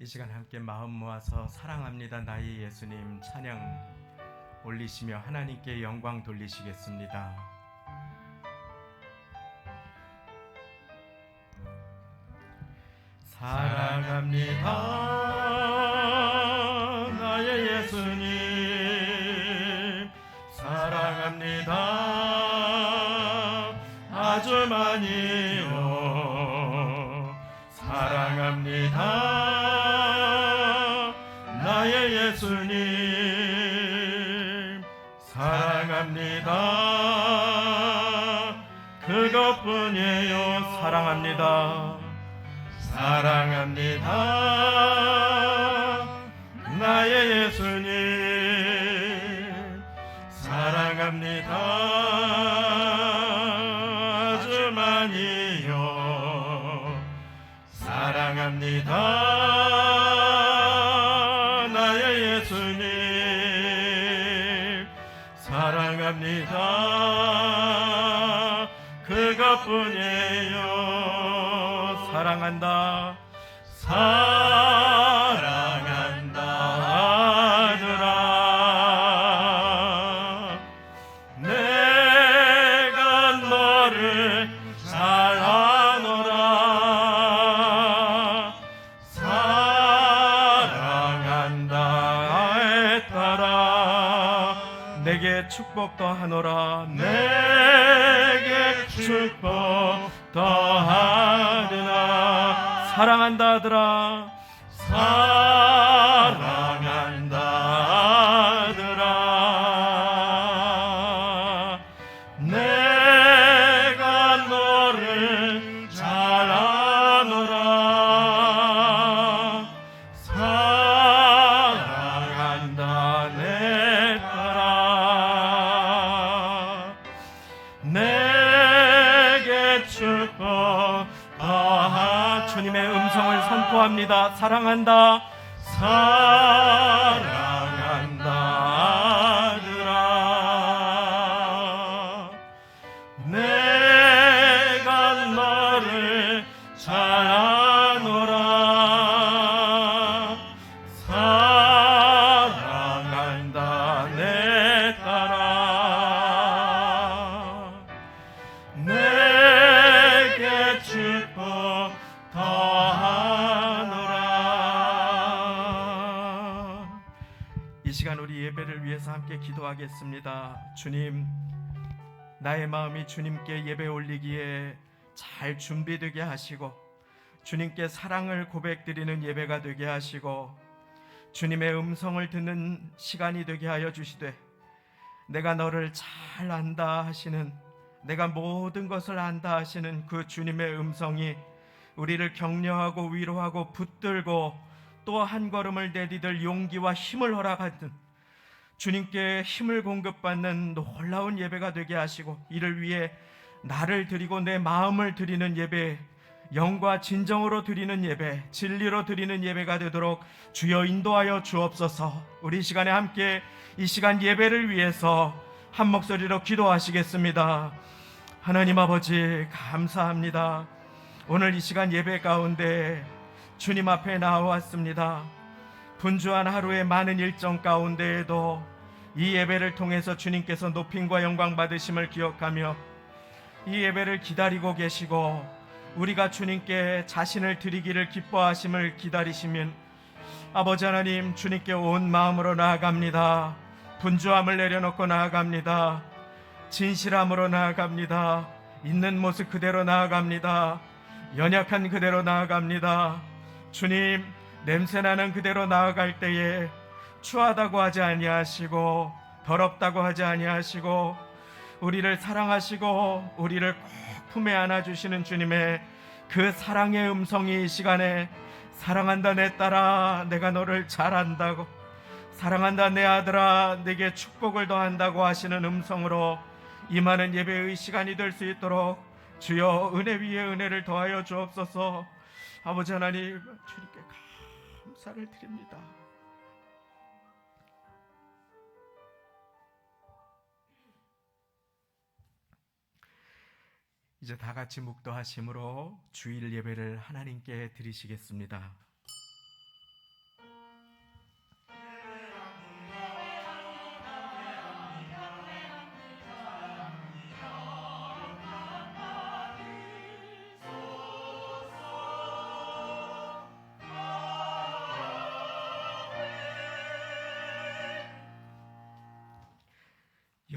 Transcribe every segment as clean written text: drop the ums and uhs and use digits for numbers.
이 시간 함께 마음 모아서 사랑합니다 나의 예수님 찬양 올리시며 하나님께 영광 돌리시겠습니다. 사랑합니다 나의 예수님 사랑합니다 아주 많이요 사랑합니다 나의 예수님 사랑합니다 그것뿐이에요 사랑합니다 사랑합니다 나의 예수님 사랑합니다 아주 많이요 사랑합니다 나의 예수님 사랑합니다 그것뿐이에요 사랑한다 사랑한다 아들아 내가 너를 잘 아노라 사랑한다 애따라 내게 축복 더하노라 내게 축복 더하리라 사랑한다 아들아 사랑한다 아들아 내가 너를 잘 아노라 사랑한다 내 딸아 내게 축복 주님의 음성을 선포합니다. 사랑한다 사랑한다 아들아 내가 너를 잘 아노라 사랑한다 내 딸아 내게 축복 더하노라. 이 시간 우리 예배를 위해서 함께 기도하겠습니다. 주님, 나의 마음이 주님께 예배 올리기에 잘 준비되게 하시고 주님께 사랑을 고백드리는 예배가 되게 하시고 주님의 음성을 듣는 시간이 되게 하여 주시되 내가 너를 잘 안다 하시는 내가 모든 것을 안다 하시는 그 주님의 음성이 우리를 격려하고 위로하고 붙들고 또 한 걸음을 내디딜 용기와 힘을 허락하는 주님께 힘을 공급받는 놀라운 예배가 되게 하시고 이를 위해 나를 드리고 내 마음을 드리는 예배 영과 진정으로 드리는 예배 진리로 드리는 예배가 되도록 주여 인도하여 주옵소서. 우리 시간에 함께 이 시간 예배를 위해서 한 목소리로 기도하시겠습니다. 하나님 아버지 감사합니다. 오늘 이 시간 예배 가운데 주님 앞에 나왔습니다. 분주한 하루의 많은 일정 가운데에도 이 예배를 통해서 주님께서 높임과 영광 받으심을 기억하며 이 예배를 기다리고 계시고 우리가 주님께 자신을 드리기를 기뻐하심을 기다리시면 아버지 하나님 주님께 온 마음으로 나아갑니다. 분주함을 내려놓고 나아갑니다. 진실함으로 나아갑니다. 있는 모습 그대로 나아갑니다. 연약한 그대로 나아갑니다. 주님 냄새나는 그대로 나아갈 때에 추하다고 하지 아니하시고 더럽다고 하지 아니하시고 우리를 사랑하시고 우리를 꼭 품에 안아주시는 주님의 그 사랑의 음성이 이 시간에 사랑한다 내 딸아 내가 너를 잘 안다고 사랑한다 내 아들아 내게 축복을 더한다고 하시는 음성으로 임하는 예배의 시간이 될 수 있도록 주여 은혜 위에 은혜를 더하여 주옵소서. 아버지 하나님 주님께 감사를 드립니다. 이제 다 같이 묵도하심으로 주일 예배를 하나님께 드리시겠습니다.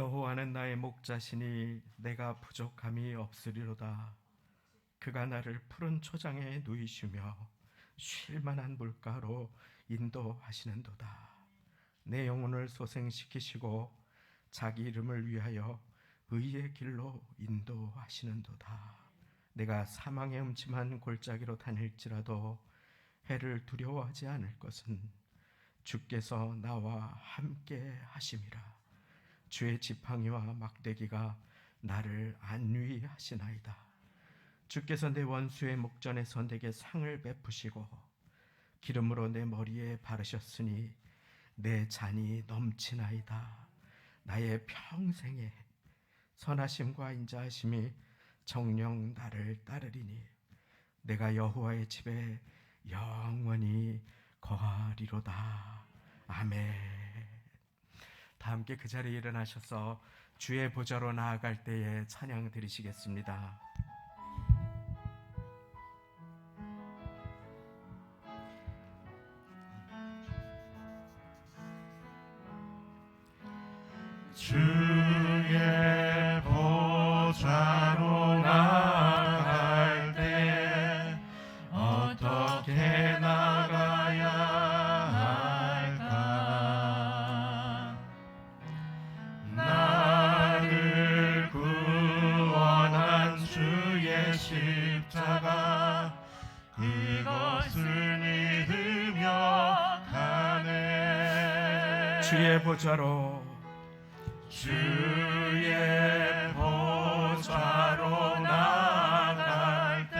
여호와는 나의 목자시니 내가 부족함이 없으리로다. 그가 나를 푸른 초장에 누이시며 쉴 만한 물가로 인도하시는도다. 내 영혼을 소생시키시고 자기 이름을 위하여 의의 길로 인도하시는도다. 내가 사망의 음침한 골짜기로 다닐지라도 해를 두려워하지 않을 것은 주께서 나와 함께 하심이라. 주의 지팡이와 막대기가 나를 안위하시나이다. 주께서 내 원수의 목전에서 내게 상을 베푸시고 기름으로 내 머리에 바르셨으니 내 잔이 넘치나이다. 나의 평생에 선하심과 인자하심이 정녕 나를 따르리니 내가 여호와의 집에 영원히 거하리로다. 아멘. 다 함께 그 자리에 일어나셔서 주의 보좌로 나아갈 때에 찬양 드리시겠습니다. 주의 보좌로 나아갈 때 어떻게 나가야 할까? 나를 구원한 주의 십자가 그것을 믿으며 가네. 주의 보좌로 주의 보좌로 나아갈 때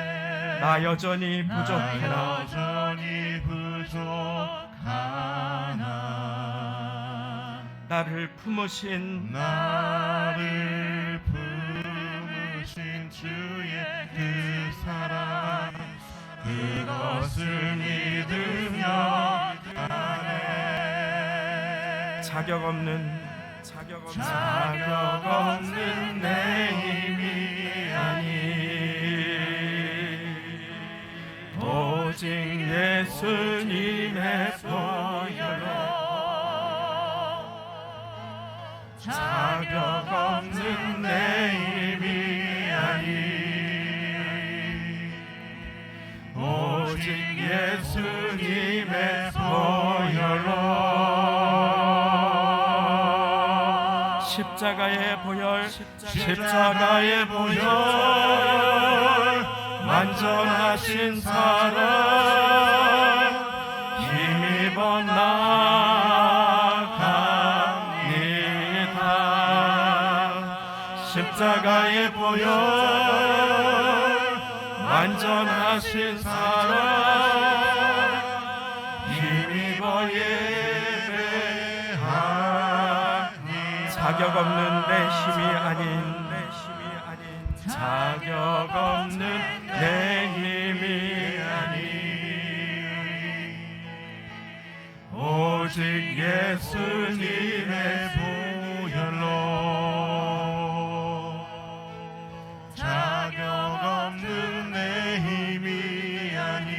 나 여전히 부족해나 여전히 부족하나 나를 품으신 주의 그 사랑 그것을 믿으며 가네. 자격 없는 내 힘이 아니 오직 예수님의 보혈로 자격 없는 내 힘이 아니 오직 예수님의 보혈로 십자가의 보혈 완전하신 사랑 힘입어 나아갑니다. 십자가의 보혈 완전하신 사랑 힘입어 예배하니 자격 없는 내 힘이 아닌 자격 없는 내 힘이 아니 오직 예수님의 보혈로 자격 없는 내 힘이 아니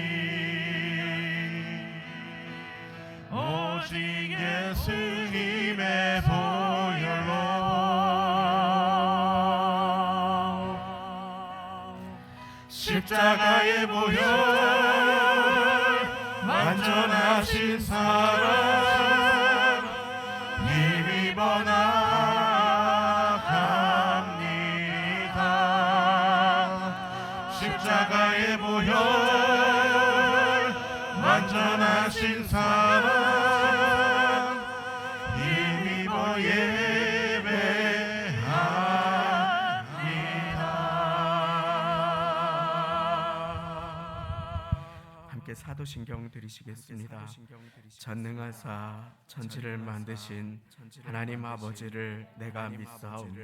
오직 예수님의 보혈로 십자가의 보혈 완전하신 사랑 힘입어 나아갑니다. 십자가의 보혈 완전하신 사랑 힘입어 사도신경 드리시겠습니다. 전능하사 천지를 만드신 하나님 아버지를 내가 믿사오며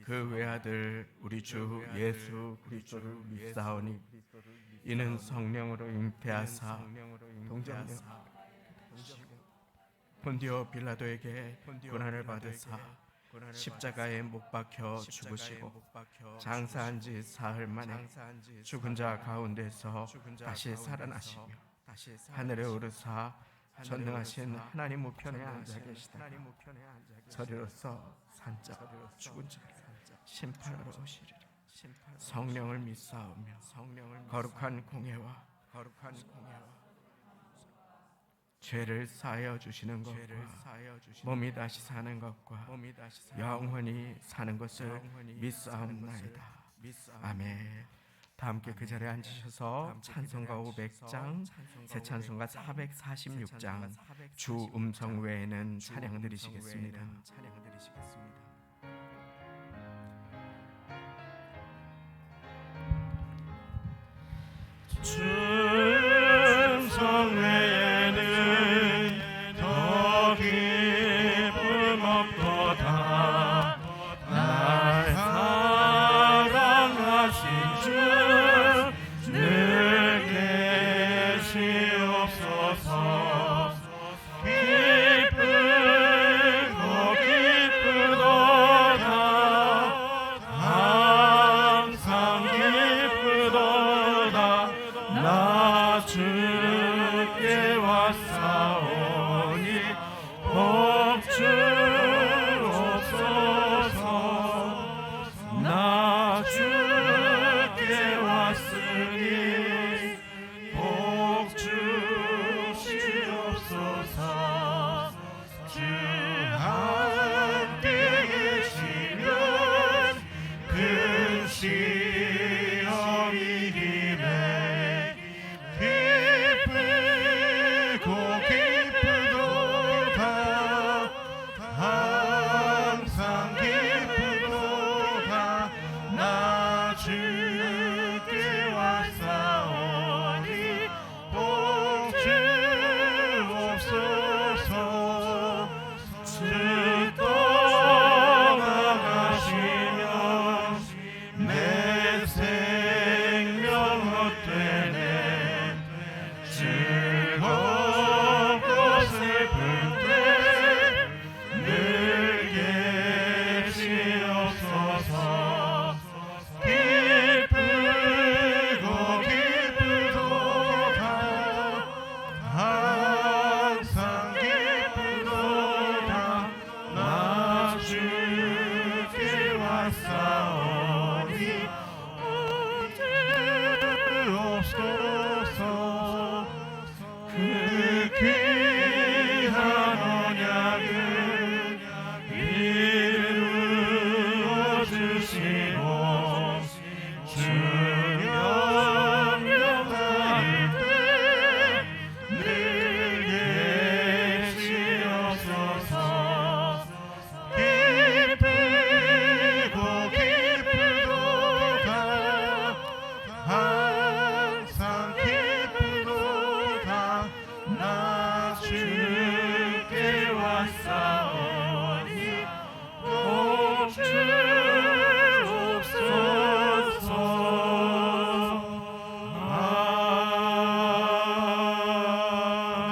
그 외아들 우리 주 예수 그리스도를 믿사오니 이는 성령으로 잉태하사 동정녀 본디오 빌라도에게 고난을 받으사 십자가에 못 박혀 죽으시고 장사한 지 사흘 만에 죽은 자 가운데서 다시 살아나시며 하늘에 오르사 전능하신 하나님 우편에 앉아 계시다. 저리로서 산적 죽은 자를 심판하러 오시리라. 성령을 믿사오며 거룩한 공예와 죄를 사하여 주시는 것과 몸이 다시 사는 것과 영원히 사는 것을 믿사옵나이다. 아멘. 다 함께 그 자리에 앉으셔서 찬송가 500장, 새 찬송가 446장, 주 음성 외에는 찬양 드리시겠습니다. 주 음성 외에는 더 기쁨 없도다. 날 사랑하신 주 늘 계시옵소서. 기쁘고 기쁘도다. 항상 기쁘도다. 나 주께 왔사오니 복 주옵소서. 나 주께 왔으니 복 주시옵소서. 주 함께 계시면 큰 시험이 임해 기쁘고 기쁘도다. 항상 기쁘도다. 나 주께 왔사오니 복 주옵소서. 주 떠나가시면 내 생명 헛되네. 즐겁고 슬플 때 늘 계시옵소서. 기쁘고 기쁘도다. 항상 기쁘도다. 나 주께 왔사오니 복 주옵소서. 그 귀한 언약을 이루어 주시고 주 명령할 때 늘 계시옵소서. 기쁘고 기쁘도다. 항상 기쁘도다. 나 주께 왔사오니 복 주옵소서.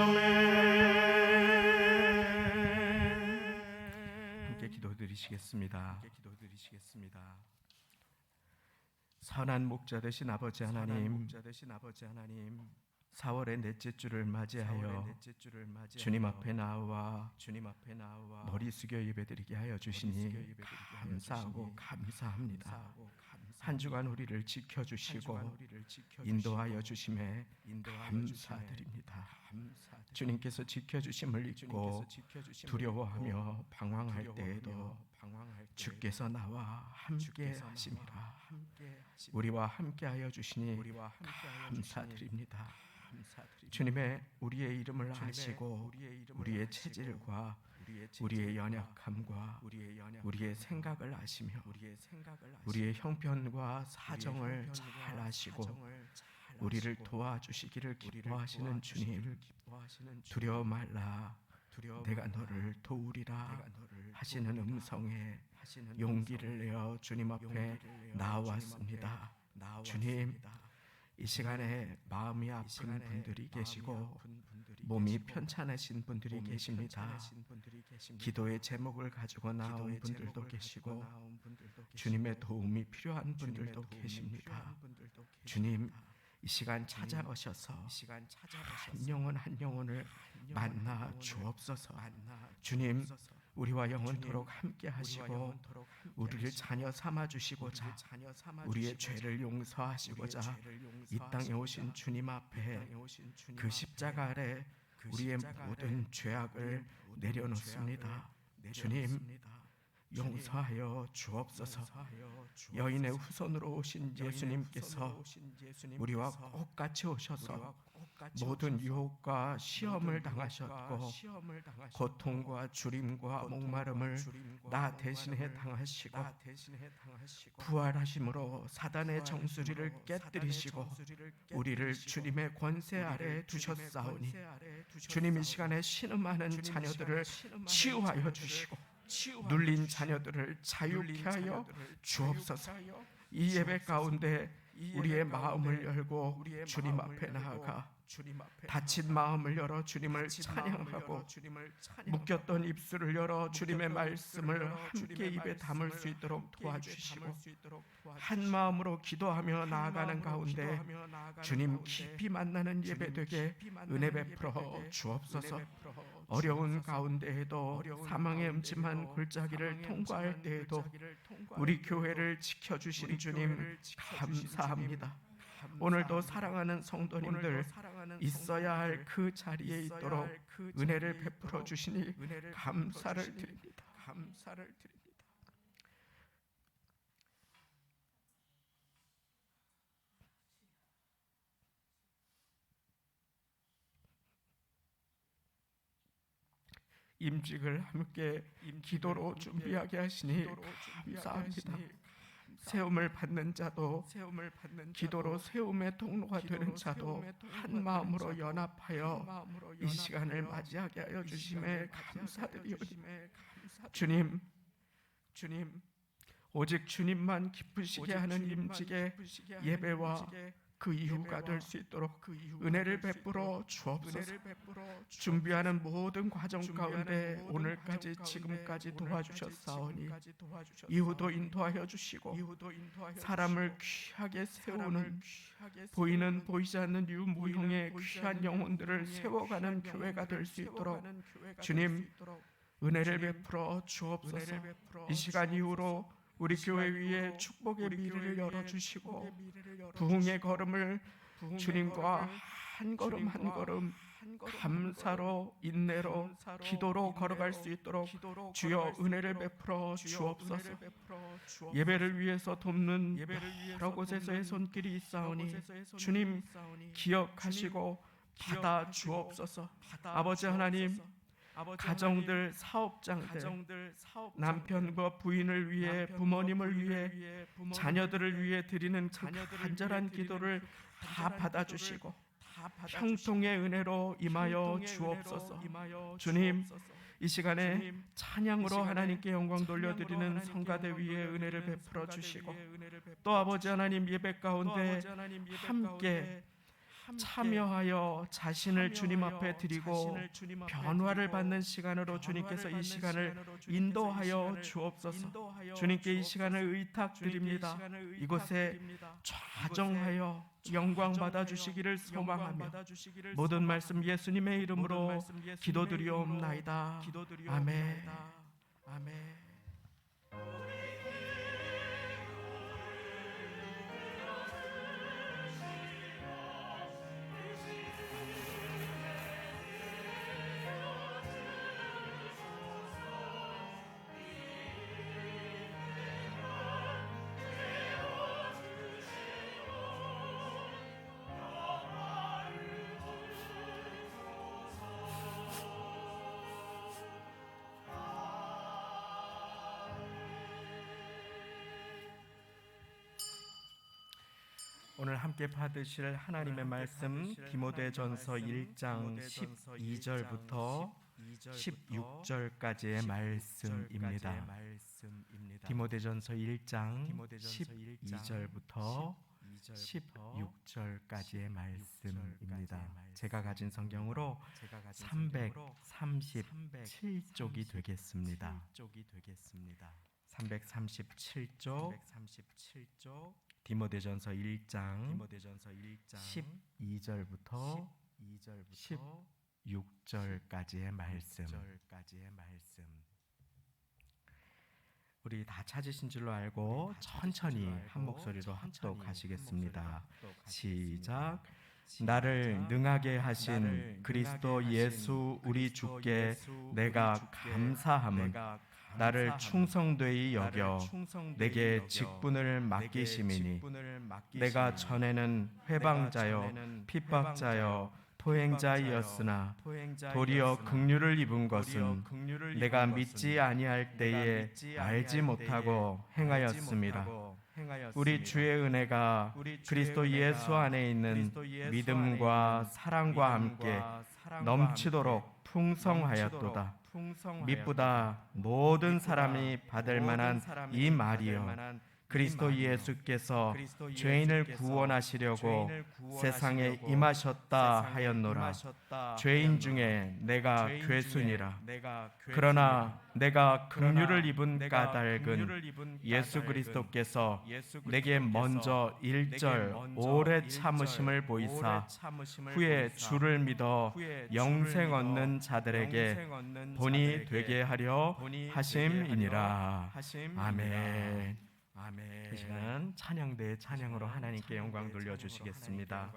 아멘. 함께 기도드리시겠습니다. 선한 목자 되신 아버지 하나님, 4월의 넷째 주를 맞이하여 주님 앞에 나와 머리 숙여 예배드리게 하여 주시니 감사하고 감사합니다. 한 주간 우리를 지켜주시고 인도하여 주심에 감사드립니다. 주님께서 지켜주심을 잊고 두려워하며 방황할 때에도 주께서 나와 함께 하심이라. 우리와 함께하여 주시니 감사드립니다. 주님의 우리의 이름을 아시고 우리의 체질과 우리의 연약함과 우리의 생각을 아시며 우리의 형편과 사정을 잘 아시고 우리를 도와주시기를 기뻐하시는 주님, 두려워 말라, 내가 너를 도우리라 하시는 음성에 용기를 내어 주님 앞에 나왔습니다. 주님, 이 시간에 마음이 아픈 분들이 계시고 몸이 편찮으신 분들이 계십니다. 기도의 제목을 가지고 나온 분들도 계시고 주님의 도움이 필요한 분들도 계십니다. 주님, 이 시간 찾아오셔서 한 영혼 한 영혼을 만나 주옵소서. 주님, 우리와 영원토록 함께 하시고 우리를 자녀 삼아 주시고자 우리의 죄를 용서하시고자 이 땅에 오신 주님 앞에 그 십자가 아래 우리의 모든 죄악을 내려놓습니다. 주님, 용서하여 주옵소서. 여인의 후손으로 오신 예수님께서 우리와 똑같이 오셔서 모든 유혹과 시험을 당하셨고 고통과 주림과 목마름을 나 대신에 당하시고 부활하심으로 사단의 정수리를 깨뜨리시고 우리를 주님의 권세 아래 두셨사오니 주님, 이 시간에 신음하는 자녀들을 치유하여 주시고 눌린 자녀들을 자유케 하여 주옵소서. 이 예배 가운데 우리의 마음을 열고 주님 앞에 나아가 닫힌 마음을 열어 주님을 찬양하고 묶였던 입술을 열어 주님의 말씀을 함께 입에 담을 수 있도록 도와주시고 한 마음으로 기도하며 나아가는 가운데 주님 깊이 만나는 예배 되게 은혜 베풀어 주옵소서. 어려운 가운데에도 사망의 음침한 골짜기를 통과할 때에도 우리 교회를 지켜주신 주님 감사합니다. 오늘도 사랑하는 성도님들 있어야 할 그 자리에 있도록 은혜를 베풀어 주시니 감사를 드립니다. 임직을 함께 기도로 준비하게 하시니 감사합니다. 세움을 받는 자도 기도로 세움의 통로가 되는 자도 한 마음으로 연합하여 이 시간을 맞이하게 하여 주심에 감사드리오니 주님, 오직 주님만 기쁘시게 하는 임직의 예배와 그 이유가 될 수 있도록 은혜를 베풀어 주옵소서. 준비하는 모든 과정 가운데 오늘까지 지금까지 도와주셨사오니 이후도 인도하여 주시고 사람을 귀하게 세우는 보이는 보이지 않는 유무형의 귀한 영혼들을 세워가는 교회가 될 수 있도록 주님 은혜를 베풀어 주옵소서. 이 시간 이후로 우리 교회 위에 축복의 미래를 열어주시고 부흥의 걸음을 주님과 한 걸음 한 걸음 감사로 인내로 기도로 걸어갈 수 있도록 주여 은혜를 베풀어 주옵소서. 예배를 위해서 돕는 여러 곳에서의 손길이 있사오니 주님 기억하시고 받아 주옵소서. 아버지 하나님, 가정들, 사업장들, 남편과 부인을 위해, 부모님을 위해, 자녀들을 위해 드리는 그 간절한 기도를 다 받아주시고 형통의 은혜로 임하여 주옵소서. 주님, 이 시간에 찬양으로 하나님께 영광 돌려드리는 성가대 위에 은혜를 베풀어 주시고 또 아버지 하나님 예배 가운데 함께 참여하여 자신을 주님 앞에 드리고 변화를 받는 시간으로 주님께서 이 시간을 인도하여 주옵소서. 주님께 이 시간을 의탁드립니다. 이곳에 좌정하여 영광 받아주시기를 소망하며 모든 말씀 예수님의 이름으로 기도드리옵나이다. 아멘. 아멘. 오늘 함께 받으실 하나님의 말씀 디모데전서 1장 12절부터 16절까지의 말씀입니다. 디모데전서 1장 12절부터 16절까지의 말씀입니다. 제가 가진 성경으로 337쪽이 되겠습니다. 337쪽 디모데전서 1장 12절부터 16절까지의 말씀. 우리 다 찾으신 줄로 알고 천천히 한 목소리로 합독하시겠습니다. 시작. 나를 능하게 하신 그리스도 예수 우리 주께 내가 감사함은 나를 충성되이 여겨 내게 직분을 맡기심이니 내가 전에는 회방자여 핍박자여 포행자이었으나 도리어 긍휼을 입은 것은 내가 믿지 아니할 때에 알지 못하고 행하였음이라. 우리 주의 은혜가 그리스도 예수 안에 있는 믿음과 사랑과 함께 넘치도록 풍성하였도다. 미쁘다 모든 사람이 받을 만한 이 말이여, 그리스도 예수께서 죄인을 구원하시려고 세상에 임하셨다 하였노라. 죄인 중에 내가 괴순이라. 그러나 내가 긍휼을 입은 까닭은 예수 그리스도께서 내게 먼저 1절 오래 참으심을 보이사 후에 주를 믿어 영생 얻는 자들에게 본이 되게 하려 하심이니라. 아멘. 이 시간 찬양대의 찬양으로 하나님께 영광 돌려주시겠습니다.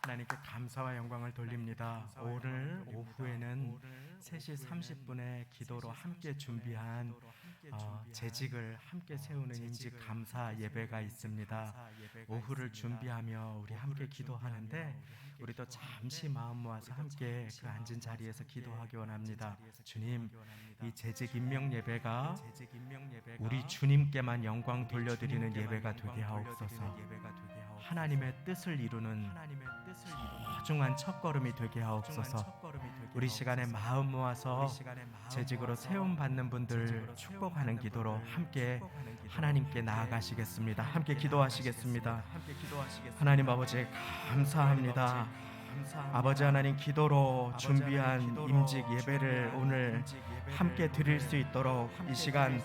하나님께 감사와 영광을 돌립니다. 오늘 오후에는 3시 30분에 기도로 함께 준비한 재직을 함께 세우는 임직 감사 예배가 있습니다. 오후를 준비하며 우리 함께 기도하는데 우리도 잠시 마음 모아서 함께 그 앉은 자리에서 기도하기 원합니다. 주님, 이 재직 임명 예배가 우리 주님께만 영광 돌려드리는 예배가 되게 하옵소서. 하나님의 뜻을 이루는 소중한 첫걸음이 되게 하옵소서. 우리 시간에 마음 모아서 재직으로 세움받는 분들 축복하는 기도로 함께 하나님께 나아가시겠습니다. 함께 기도하시겠습니다. 하나님 아버지 감사합니다. 아버지 하나님, 기도로 준비한 임직 예배를 오늘 함께 드릴 수 있도록 이 시간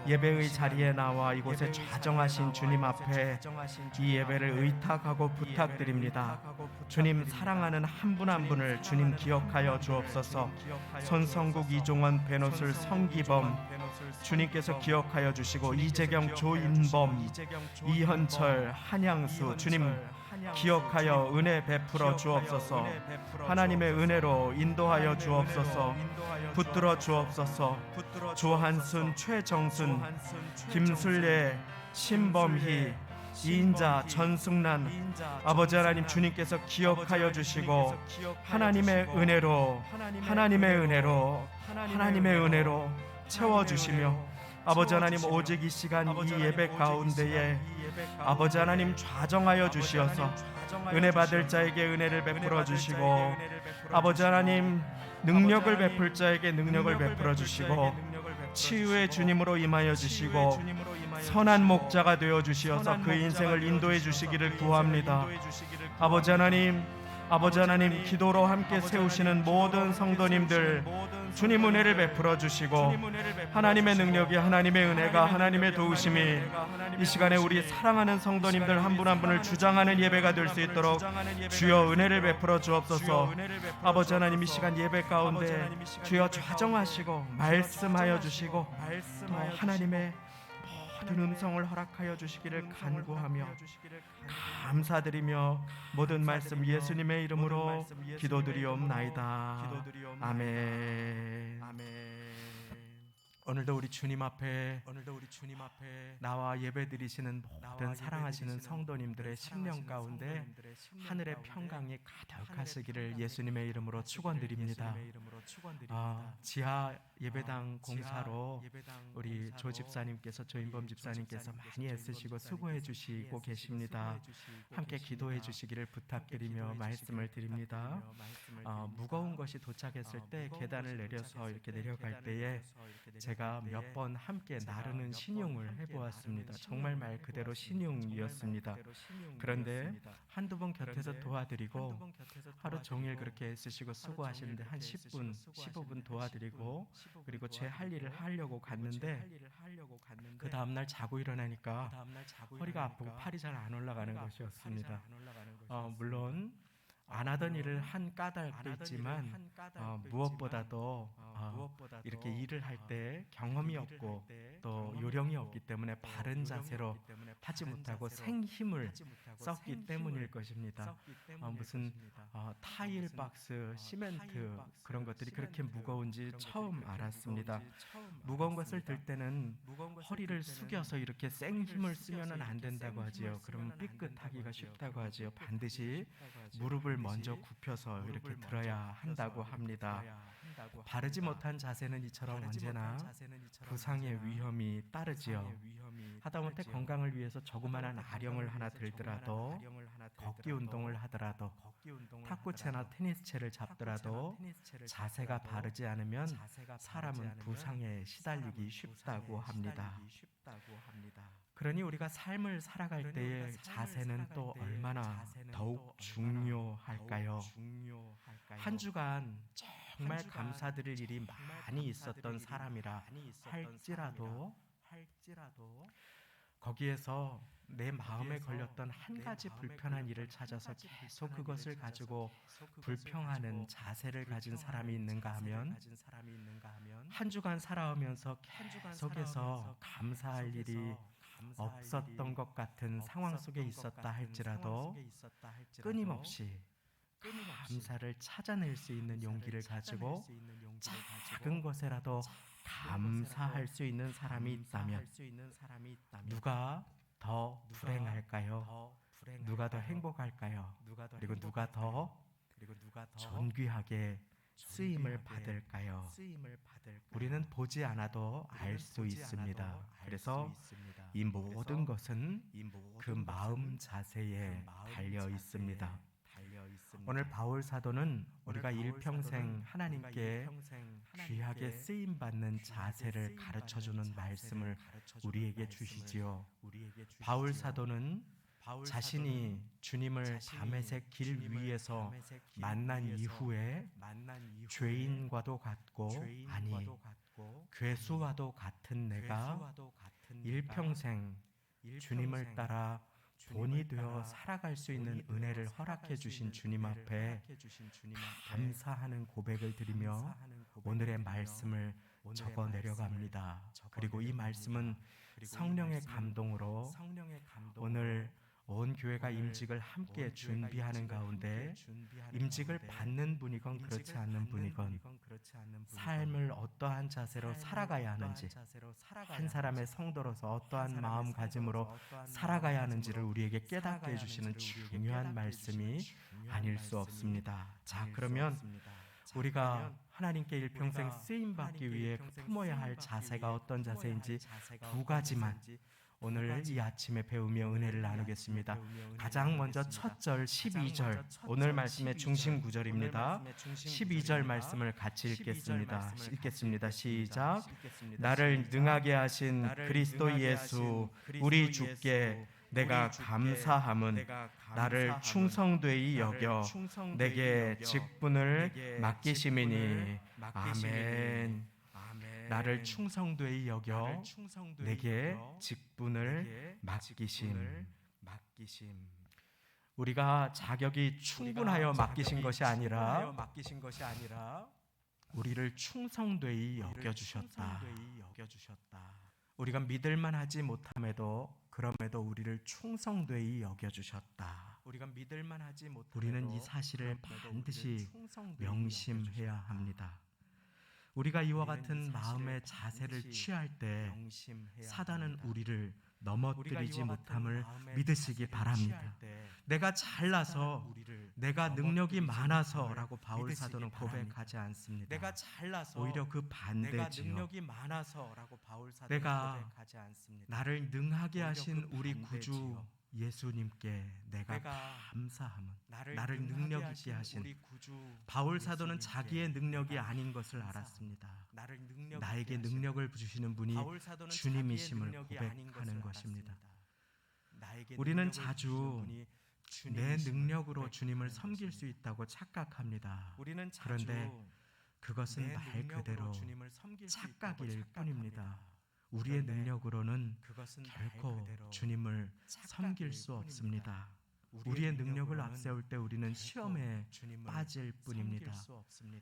예배의 자리에 나와 이곳에 좌정하신 주님 앞에 이 예배를 의탁하고 부탁드립니다. 주님, 사랑하는 한 분 한 분을 주님 기억하여 주옵소서. 손성국, 이종원, 배노술, 성기범 주님께서 기억하여 주시고, 이재경, 조인범, 이현철, 한양수 주님 기억하여 은혜 베풀어 주옵소서. 하나님의 은혜로 인도하여 주옵소서. 붙들어 주옵소서. 조한순, 최정순, 김술래, 신범희, 이인자, 전승란 아버지 하나님, 주님께서 기억하여 주시고 하나님의 은혜로 채워주시며, 아버지 하나님, 오직 이 시간 이 예배 가운데에 아버지 하나님 좌정하여 주시어서 은혜 받을 자에게 은혜를 베풀어 주시고, 아버지 하나님 능력을 베풀 자에게 능력을 베풀어 주시고, 치유의 주님으로 임하여 주시고 선한 목자가 되어 주시어서 그 인생을 인도해 주시기를 구합니다. 아버지 하나님, 기도로 함께 세우시는 모든 성도님들 주님 은혜를 베풀어 주시고, 하나님의 능력이, 하나님의 은혜가, 하나님의 도우심이 이 시간에 우리 사랑하는 성도님들 한 분 한 분을 주장하는 예배가 될 수 있도록 주여 은혜를 베풀어 주옵소서. 아버지 하나님, 이 시간 예배 가운데 주여 좌정하시고 말씀하여 주시고 또 하나님의 모든 음성을 허락하여 주시기를 간구하며 감사드리며 모든 말씀 예수님의 이름으로 기도드리옵나이다. 아멘. 오늘도 우리 주님 앞에 나와 예배드리시는 모든 사랑하시는 성도님들의 심령 가운데 하늘의 평강이 가득하시기를 예수님의 이름으로 축원드립니다. 지하 예배당 공사로 우리 조 집사님께서, 조인범 집사님께서 많이 애쓰시고 수고해 주시고 계십니다. 함께 기도해 주시기를 부탁드리며 말씀을 드립니다. 무거운 것이 도착했을 때 계단을 내려서 이렇게 내려갈 때에 제가 몇 번 함께 나르는 신용을 해보았습니다. 정말 말 그대로 신용이었습니다. 그런데 한두 번 곁에서 도와드리고 하루 종일 그렇게 애쓰시고 수고하시는데 한 10분, 15분 도와드리고 그리고 제 할 일을 하려고 갔는데 그 다음날 자고 일어나니까 허리가 아프고 팔이 잘 안 올라가는 것이었습니다. 물론 안 하던 일을 한 까닭도 있지만 무엇보다도 이렇게 일을 할 때 경험이 없고 또 요령이 없기 때문에 바른 자세로 하지 못하고 생힘을 썼기 때문일 것입니다. 무슨 타일 박스, 시멘트 그런 것들이 그렇게 무거운지 처음 알았습니다. 무거운 것을 들 때는 허리를 숙여서 이렇게 생힘을 쓰면 안 된다고 하지요. 그러면 삐끗하기가 쉽다고 하지요. 반드시 무릎을 먼저 굽혀서 이렇게 들어야 한다고 합니다. 바르지 못한 자세는 이처럼 언제나 부상의 위험이 따르지요. 하다못해 건강을 위해서 조그마한 아령을 하나 들더라도, 걷기 운동을 하더라도, 탁구채나 테니스채를 잡더라도 자세가 바르지 않으면 사람은 부상에 시달리기 쉽다고 합니다. 그러니 우리가 삶을 살아갈 때의 자세는 또 얼마나 더욱 중요할까요? 한 주간 정말 감사드릴 일이 많이 있었던 사람이라 할지라도 거기에서 내 마음에 걸렸던 한 가지 불편한 일을 찾아서 계속 그것을 가지고 불평하는 자세를 가진 사람이 있는가 하면, 한 주간 살아오면서 계속해서 감사할 일이 없었던 것 같은 상황 속에 있었다 할지라도 끊임없이 감사를 찾아낼 수 있는 용기를 가지고 작은 것에라도 감사할 수 있는 사람이 있다면 누가 더 불행할까요? 누가 더 행복할까요? 그리고 누가 더 존귀하게 쓰임을 받을까요? 우리는 보지 않아도 알 수 있습니다. 그래서 이 모든 것은 그 마음 자세에 달려 있습니다. 오늘 바울 사도는 우리가 일평생 하나님께 귀하게 쓰임 받는 자세를 가르쳐 주는 말씀을 우리에게 주시지요. 바울 사도는 자신이 주님을 다메섹 길 위에서 만난 이후에 죄인과도 같고, 아니 괴수와도 같은 내가 일평생 주님을 따라 본이 되어 살아갈 수 있는 은혜를 허락해 주신 주님 앞에 감사하는 고백을 드리며 오늘의 말씀을 적어 내려갑니다. 그리고 이 말씀은 성령의 감동으로 오늘 온 교회가 임직을 함께 준비하는 가운데 임직을 받는 분이건 그렇지 않는 분이건 삶을 어떠한 자세로 살아가야 하는지, 한 사람의 성도로서 어떠한 마음가짐으로 살아가야 하는지를 우리에게 깨닫게 해주시는 중요한 말씀이 아닐 수 없습니다. 자, 그러면 우리가 하나님께 일평생 쓰임받기 위해 품어야 할 자세가 어떤 자세인지 두 가지만 오늘 이 아침에 배우며 은혜를 나누겠습니다. 가장 먼저 첫 절 12절, 오늘 말씀의 중심 구절입니다. 12절 말씀을 같이 읽겠습니다. 시작. 나를 능하게 하신 그리스도 예수 우리 주께 내가 감사함은 나를 충성되이 여겨 내게 직분을 맡기심이니. 아멘. 나를 충성되이 여겨 내게 직분을 맡기심. 우리가 자격이 충분하여 맡기신 것이 아니라 우리를 충성되이 여겨주셨다. 우리가 믿을만 하지 못함에도 그럼에도 우리를 충성되이 여겨주셨다. 우리는 이 사실을 반드시 명심해야 합니다. 우리가 이와 같은 마음의 자세를 취할 때 사단은 우리를 넘어뜨리지 못함을 믿으시기 바랍니다. 내가 잘나서, 내가 능력이 많아서라고 바울 사도는 고백하지 않습니다. 오히려 그 반대지요. 내가 나를 능하게 하신 우리 구주 예수님께 내가 감사함은 나를 능력 있게 하신 바울 사도는 자기의 능력이 아닌 것을 알았습니다. 나에게 능력을 주시는 분이 주님이심을 고백하는 것입니다. 우리는 자주 내 능력으로 주님을 섬길 수 있다고 착각합니다. 그런데 그것은 말 그대로 착각일 뿐입니다. 우리의 능력으로는 결코 주님을 섬길 수 없습니다. 우리의 능력을 앞세울 때 우리는 시험에 빠질 뿐입니다.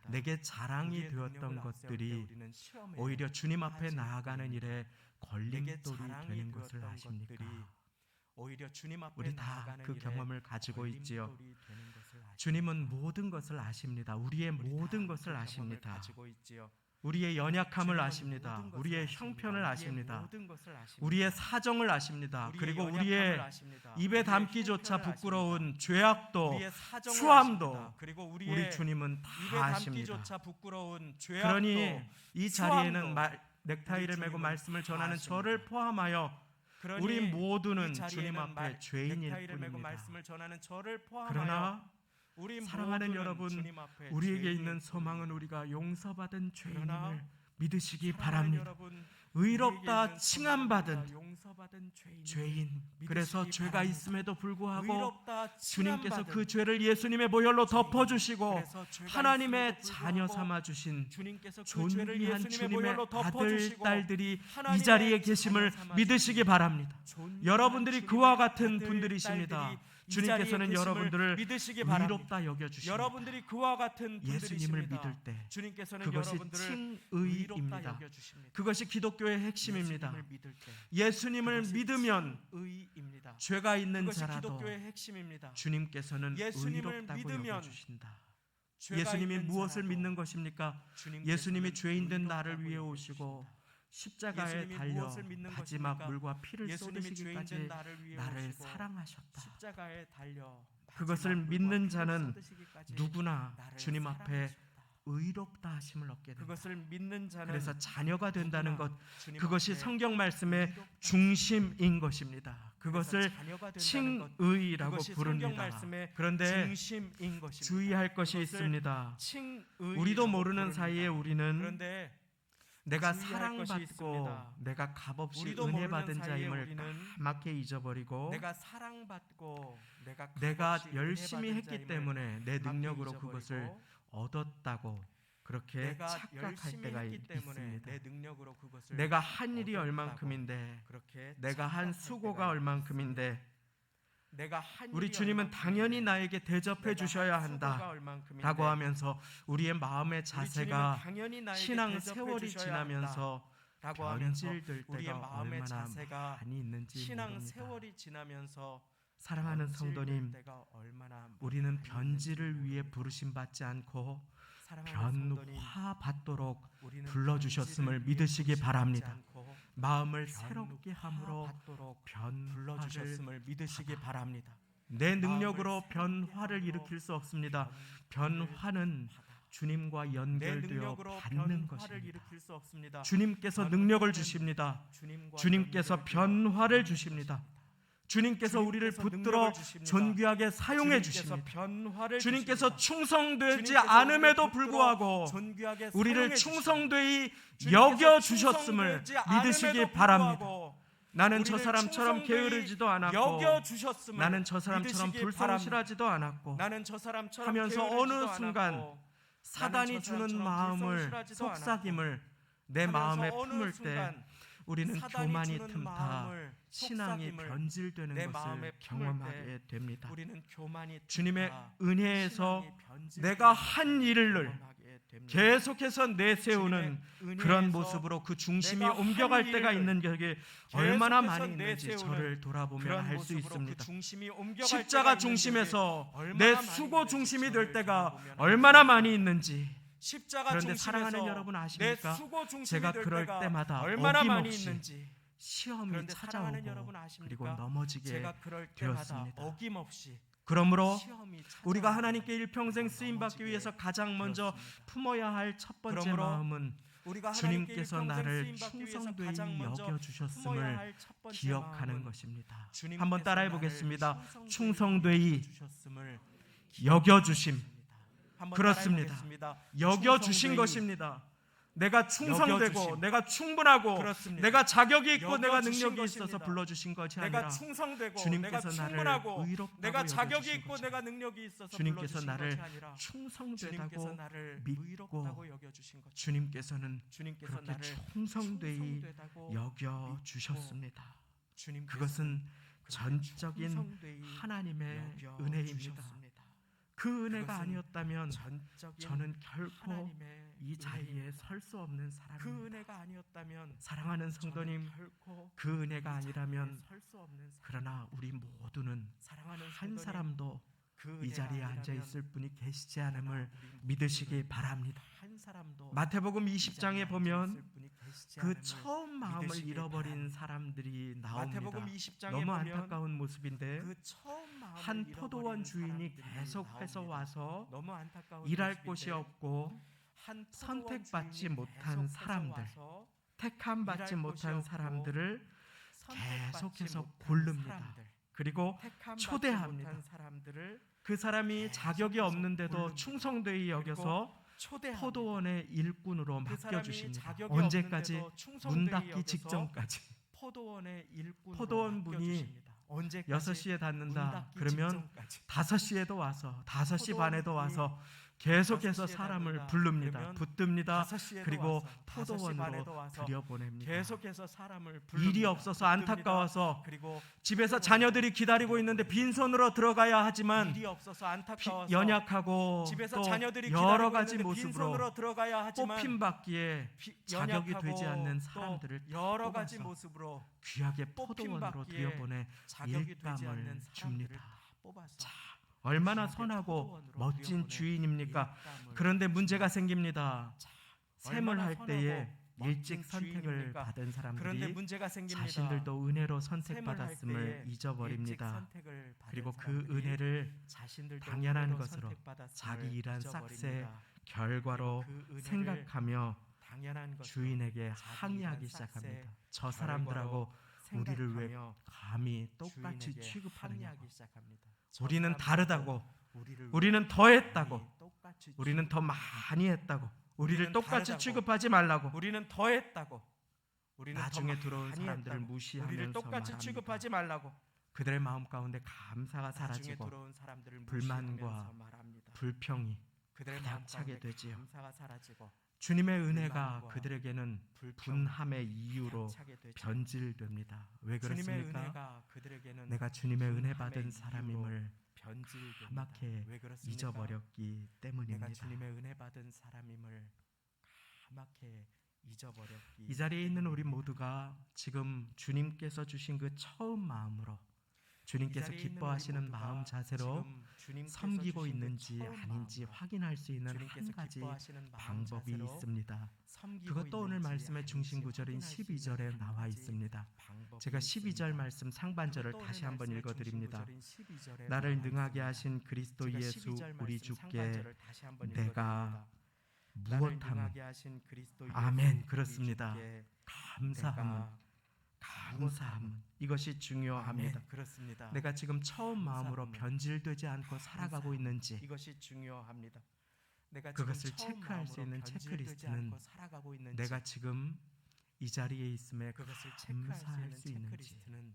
내게 자랑이 되었던 것들이 오히려 주님 앞에 나아가는 일에 걸림돌이 되는 것을 아십니까? 우리 다 그 경험을 가지고 있지요. 주님은 모든 것을 아십니다. 우리의 모든 것을 아십니다. 우리의 연약함을 아십니다. 우리의 형편을 아십니다. 우리의 사정을 아십니다. 그리고 우리의 입에 담기조차 부끄러운 죄악도 추함도 우리 주님은 다 아십니다. 그러니 이 자리에는 넥타이를 메고 말씀을 전하는 저를 포함하여 우리 모두는 주님 앞에 죄인일 뿐입니다. 그러나 사랑하는 여러분, 우리에게 있는 소망은 우리가 용서받은 죄인임을 믿으시기 바랍니다. 의롭다 칭함받은 죄인. 그래서 죄가 있음에도 불구하고 주님께서 그 죄를 예수님의 보혈로 덮어주시고 하나님의 자녀 삼아주신 존귀한 주님의 아들, 딸들이 이 자리에 계심을 믿으시기 바랍니다. 여러분들이 그와 같은 분들이십니다. 주님께서는 여러분들을 의롭다 여겨주십니다. 예수님을 믿을 때 그것이 칭의입니다. 그것이 기독교의 핵심입니다. 예수님을 믿으면 죄가 있는 자라도 주님께서는 의롭다고 여겨주신다. 예수님이 무엇을 믿는 것입니까? 예수님이 죄인된 나를 위해 오시고 십자가에 달려 마지막 물과 피를 쏟으시기까지 나를 사랑하셨다. 그것을 믿는 자는 누구나 주님 앞에 의롭다 하심을 얻게 됩니다. 그래서 자녀가 된다는 것, 그것이 성경 말씀의 중심인 것입니다. 그것을 칭의라고 부릅니다. 그런데 주의할 것이 있습니다. 우리도 모르는 사이에 우리는 내가 사랑받고 내가 값없이 은혜 받은 자임을 까맣게 잊어버리고 내가 열심히 했기 때문에 내 능력으로 그것을 얻었다고 그렇게 내가 착각할 열심히 때가 했기 때문에 있습니다. 내 능력으로 그것을 내가 한 일이 얻었다고 얼만큼인데, 그렇게 내가 한 착각할 수고가 때가 얼만큼인데, 내가 한 우리 일이 주님은 얼만큼인데, 당연히 나에게 대접해 내가 주셔야 한 수고가 한다 얼만큼인데, 라고 하면서 우리의 마음의 우리 주님은 자세가 당연히 나에게 신앙 대접해 세월이 주셔야 지나면서 한다라고 하면서 변질될 우리의 때가 마음의 얼마나 자세가 많이 있는지 신앙 모릅니다. 세월이 지나면서 사랑하는 변질될 성도님, 때가 얼마나 우리는 많이 변질을 있는지 위해 모릅니다. 부르심 받지 않고 사랑하는 성도님, 변화 받도록 우리는 불러주셨음을 변질을 믿으시기 위해 부르심 바랍니다. 받지 않고 마음을 변화 새롭게 함으로 받도록 변화를, 불러주셨음을 믿으시기 바랍니다. 내 능력으로 마음을 변화를 새롭게 일으킬 수 없습니다. 변화를 변화는 받아. 주님과 내 연결되어 능력으로 받는 변화를 것입니다. 일으킬 수 없습니다. 주님께서 변화는 능력을 주십니다. 주님께서 연결되어 변화를 하는 주십니다. 것입니다. 주님께서 우리를 주님께서 붙들어 능력을 주십니다. 존귀하게 사용해 주님께서 주십니다. 변화를 주님께서 주십니다. 충성되지 주님께서 않음에도 우리를 불구하고 존귀하게 우리를 사용해 주십니다. 충성되이 주님께서 여겨 주셨음을 충성되지 않음에도 믿으시기 바랍니다. 불구하고 나는 저 우리를 사람처럼 충성되이 게으르지도 않았고, 여겨 주셨음을 나는 저 사람처럼 믿으시기 불성실하지도 않았고, 나는 저 사람처럼 하면서 게으르지도 어느 않았고, 순간 사단이 나는 저 주는 사람처럼 마음을, 불성실하지도 속삭임을 내 하면서 마음에 어느 품을 때 순간 우리는 사단이 교만이 주는 틈타 마음을, 신앙이 속삭임을 변질되는 내 것을 마음에 품을 경험하게 됩니다. 우리는 교만이 주님의 틈타 은혜에서 신앙이 변질되는 내가 것을 한 일을 경험하게 됩니다. 계속해서 내세우는 주님의 그런 은혜에서 모습으로 그 중심이 내가 옮겨갈 한 때가 일을 있는 게 얼마나 계속해서 많이 있는지 내세우는 저를 돌아보면 그런 알 수 모습으로 있습니다. 그 중심이 옮겨갈 십자가 때가 중심에서 있는지 내 얼마나 수고 많이 중심이 있는지 될 때가 저를 돌아보면 알 수 얼마나 있습니다. 많이 있는지. 십자가 그런데 중심에서 사랑하는 여러분 아십니까? 내 수고 중심이 제가 될 그럴 때가 때마다 얼마나 많이 어김없이 있는지. 시험이 그런데 사랑하는 여러분 찾아오고 아십니까? 그리고 넘어지게 제가 그럴 때마다 되었습니다. 어김없이 그러므로 시험이 찾아오고 우리가 하나님께 일평생 쓰임 받기 넘어지게 위해서 가장 먼저 되었습니다. 품어야 할 첫 번째 그러므로 마음은 우리가 주님께서 하나님께 나를 일평생 쓰임 받기 위해서 충성되이 가장 먼저 여겨 품어야 주셨음을 할 첫 번째 기억하는 마음은 것입니다. 주님께서 한번 따라해 나를 보겠습니다. 충성되이 충성되이 주셨음을 여겨 주심. 한번 그렇습니다. 따라해보겠습니다. 여겨 주신 충성되이 것입니다. 내가 충성되고 여겨주심. 내가 충분하고 그렇습니다. 내가 자격이 있고 내가 여겨주신 능력이 있어서 것입니다. 불러주신 것이 내가 아니라 충성되고 내가 주님께서 나를 충분하고 의롭다고 내가 자격이 여겨주신 있고 거죠. 내가 능력이 있어서 주님께서 불러주신 나를 것이 아니라 주님께서 충성되다고 나를 믿고 의롭다고 여겨주신 거죠. 주님께서는 주님께서 그렇게 나를 충성되이 충성되다고 여겨 믿고 주셨습니다. 주님께서 그것은 그렇게 전적인 충성되이 하나님의 여겨 은혜입니다. 주셨습니다. 그 은혜가 그것은 아니었다면 전적인 저는 결코 하나님의 이 자리에 은혜입니다. 설 수 없는 그 사람입니다. 은혜가 아니었다면 사랑하는 성도님, 저는 결코 그 은혜가 아니라면 설수 없는 사람. 그러나 우리 모두는 사랑하는 한 성도님, 사람도 그 이 은혜가 자리에 아니라면 앉아 있을 분이 계시지 그러나 않음을 우리 믿으시기 모두는 바랍니다. 한 사람도 마태복음 이 자리에 20장에 보면 앉아 있을 분이 계시지 그 않음을 처음 마음을 믿으시기 잃어버린 바랍니다. 사람들이 마태복음 나옵니다. 20장에 너무 보면 안타까운 모습인데 그 처음 마음을 한 포도원 잃어버린 주인이 사람들이 계속해서 나옵니다. 와서 너무 안타까운 일할 모습인데 곳이 없고 한 선택받지 주인이 못한 계속해서 사람들, 와서 택함 받지 일할 곳이 못한 없고 사람들을 선택받지 계속해서 못한 고릅니다. 사람들, 그리고 택함 초대합니다. 받지 못한 사람들을 그 사람이 자격이 계속해서 없는데도 고릅니다. 충성되이 여겨서 초대합니다. 포도원의 일꾼으로 그 사람이 맡겨주십니다. 자격이 언제까지? 없는데도 충성되이 문 닫기 여겨서 직전까지. 포도원의 일꾼으로 포도원 문이 맡겨주십니다. 언제까지? 6시에 문 닫는다. 닫기 그러면 직전까지. 5시에도 와서 5시 포도원 반에도 문이 와서 계속해서 5시에 사람을 닫는다. 부릅니다. 그러면 붙듭니다. 5시에도 그리고 와서 5시 포도원으로 반에도 와서 들여보냅니다. 계속해서 사람을 부릅니다. 일이 없어서 붙듭니다. 안타까워서 그리고 집에서 자녀들이 기다리고 있는데 빈손으로 들어가야 하지만 일이 없어서 안타까워서 연약하고 집에서 또 자녀들이 여러 기다리고 가지 있는데 모습으로 빈손으로 들어가야 하지만 뽑힘 받기에 자격이 연약하고 되지 않는 또 사람들을 여러 가지 뽑아서 모습으로 귀하게 뽑힘 포도원으로 받기에 들여보내 자격이 되지 않는 일감을 사람들을 줍니다. 다 뽑아서 얼마나 귀하게 선하고 포도원으로 멋진 들여보내 주인입니까? 일감을 그런데 문제가 생깁니다. 셈을 얼마나 할 때에 선하고 일찍 멋진 선택을 주인입니까? 받은 그런데 사람들이 문제가 생깁니다. 자신들도 은혜로 셈을 할 선택받았음을 때에 일찍 잊어버립니다. 선택을 받은 그리고 그 사람들이 은혜를 자신들도 당연한 은혜로 것으로 선택받았음을 자기 일한 싹새 잊어버립니다. 결과로 그 은혜를 생각하며 당연한 것으로 주인에게 자기 항의하기 일한 삭새 시작합니다. 저 사람들하고 우리를 왜 생각하며 감히 똑같이 주인에게 취급하느냐고. 항의하기 시작합니다. 저 우리는 사람들도 다르다고, 우리를 우리는 더 했다고, 감히 똑같이 우리는 더 많이 했다고, 우리를 우리는 똑같이 다르다고. 취급하지 말라고. 우리는 더 했다고. 우리는 나중에 더 들어온 많이 사람들을 했다고. 무시하면서 우리를 똑같이 말합니다. 취급하지 말라고. 그들의 마음 가운데 감사가 나중에 사라지고 들어온 사람들을 불만과 무시하면서 말합니다. 불평이 그들의 가득 마음 차게 가운데 되지요. 감사가 사라지고 주님의 은혜가 불만과 그들에게는 불평, 분함의 이유로 차게 되죠. 변질됩니다. 왜 주님의 그렇습니까? 은혜가 그들에게는 내가 주님의 은혜 분함의 받은 이유로 사람임을 변질됩니다. 까맣게 왜 그렇습니까? 잊어버렸기 때문입니다. 내가 주님의 은혜 받은 사람임을 까맣게 잊어버렸기 이 자리에 있는 우리 때문입니다. 모두가 지금 주님께서 주신 그 처음 마음으로 주님께서 이 자리에 있는 기뻐하시는 우리 모두가 마음 자세로 지금 주님께서 섬기고 주신 그 있는지 처음 아닌지 마음으로 확인할 수 있는 주님께서 한 가지 기뻐하시는 마음 방법이 자세로 있습니다. 섬기고 그것도 오늘 있는지 말씀의 아닌지 중심 구절인 확인할 수 있는 12절에 한 나와 가지 있습니다. 방법이 제가 12절 있습니다. 말씀 상반절을 그것도 다시 오늘 한번 말씀의 읽어드립니다. 중심 구절인 12절에 나를 나와 능하게 있습니다. 하신 그리스도 제가 예수 12절 우리 말씀 주께 상반절을 다시 한번 내가 읽어드립니다. 나를 무엇함 능하게 하신 그리스도 예수 아멘. 우리 그렇습니다. 주께 감사함은 내가 감사함은 이것이 중요합니다. 아멘. 그렇습니다. 내가 지금 처음 마음으로 감사함은 변질되지 않고 살아가고 있는지 이것이 중요합니다. 내가 그것을 지금 처음 체크할 수 있는 마음으로 변질되지 체크리스트는 않고 살아가고 있는지 내가 지금 이 자리에 있음에 그것을 체크할 감사할 수 수 있는 있는지 체크리스트는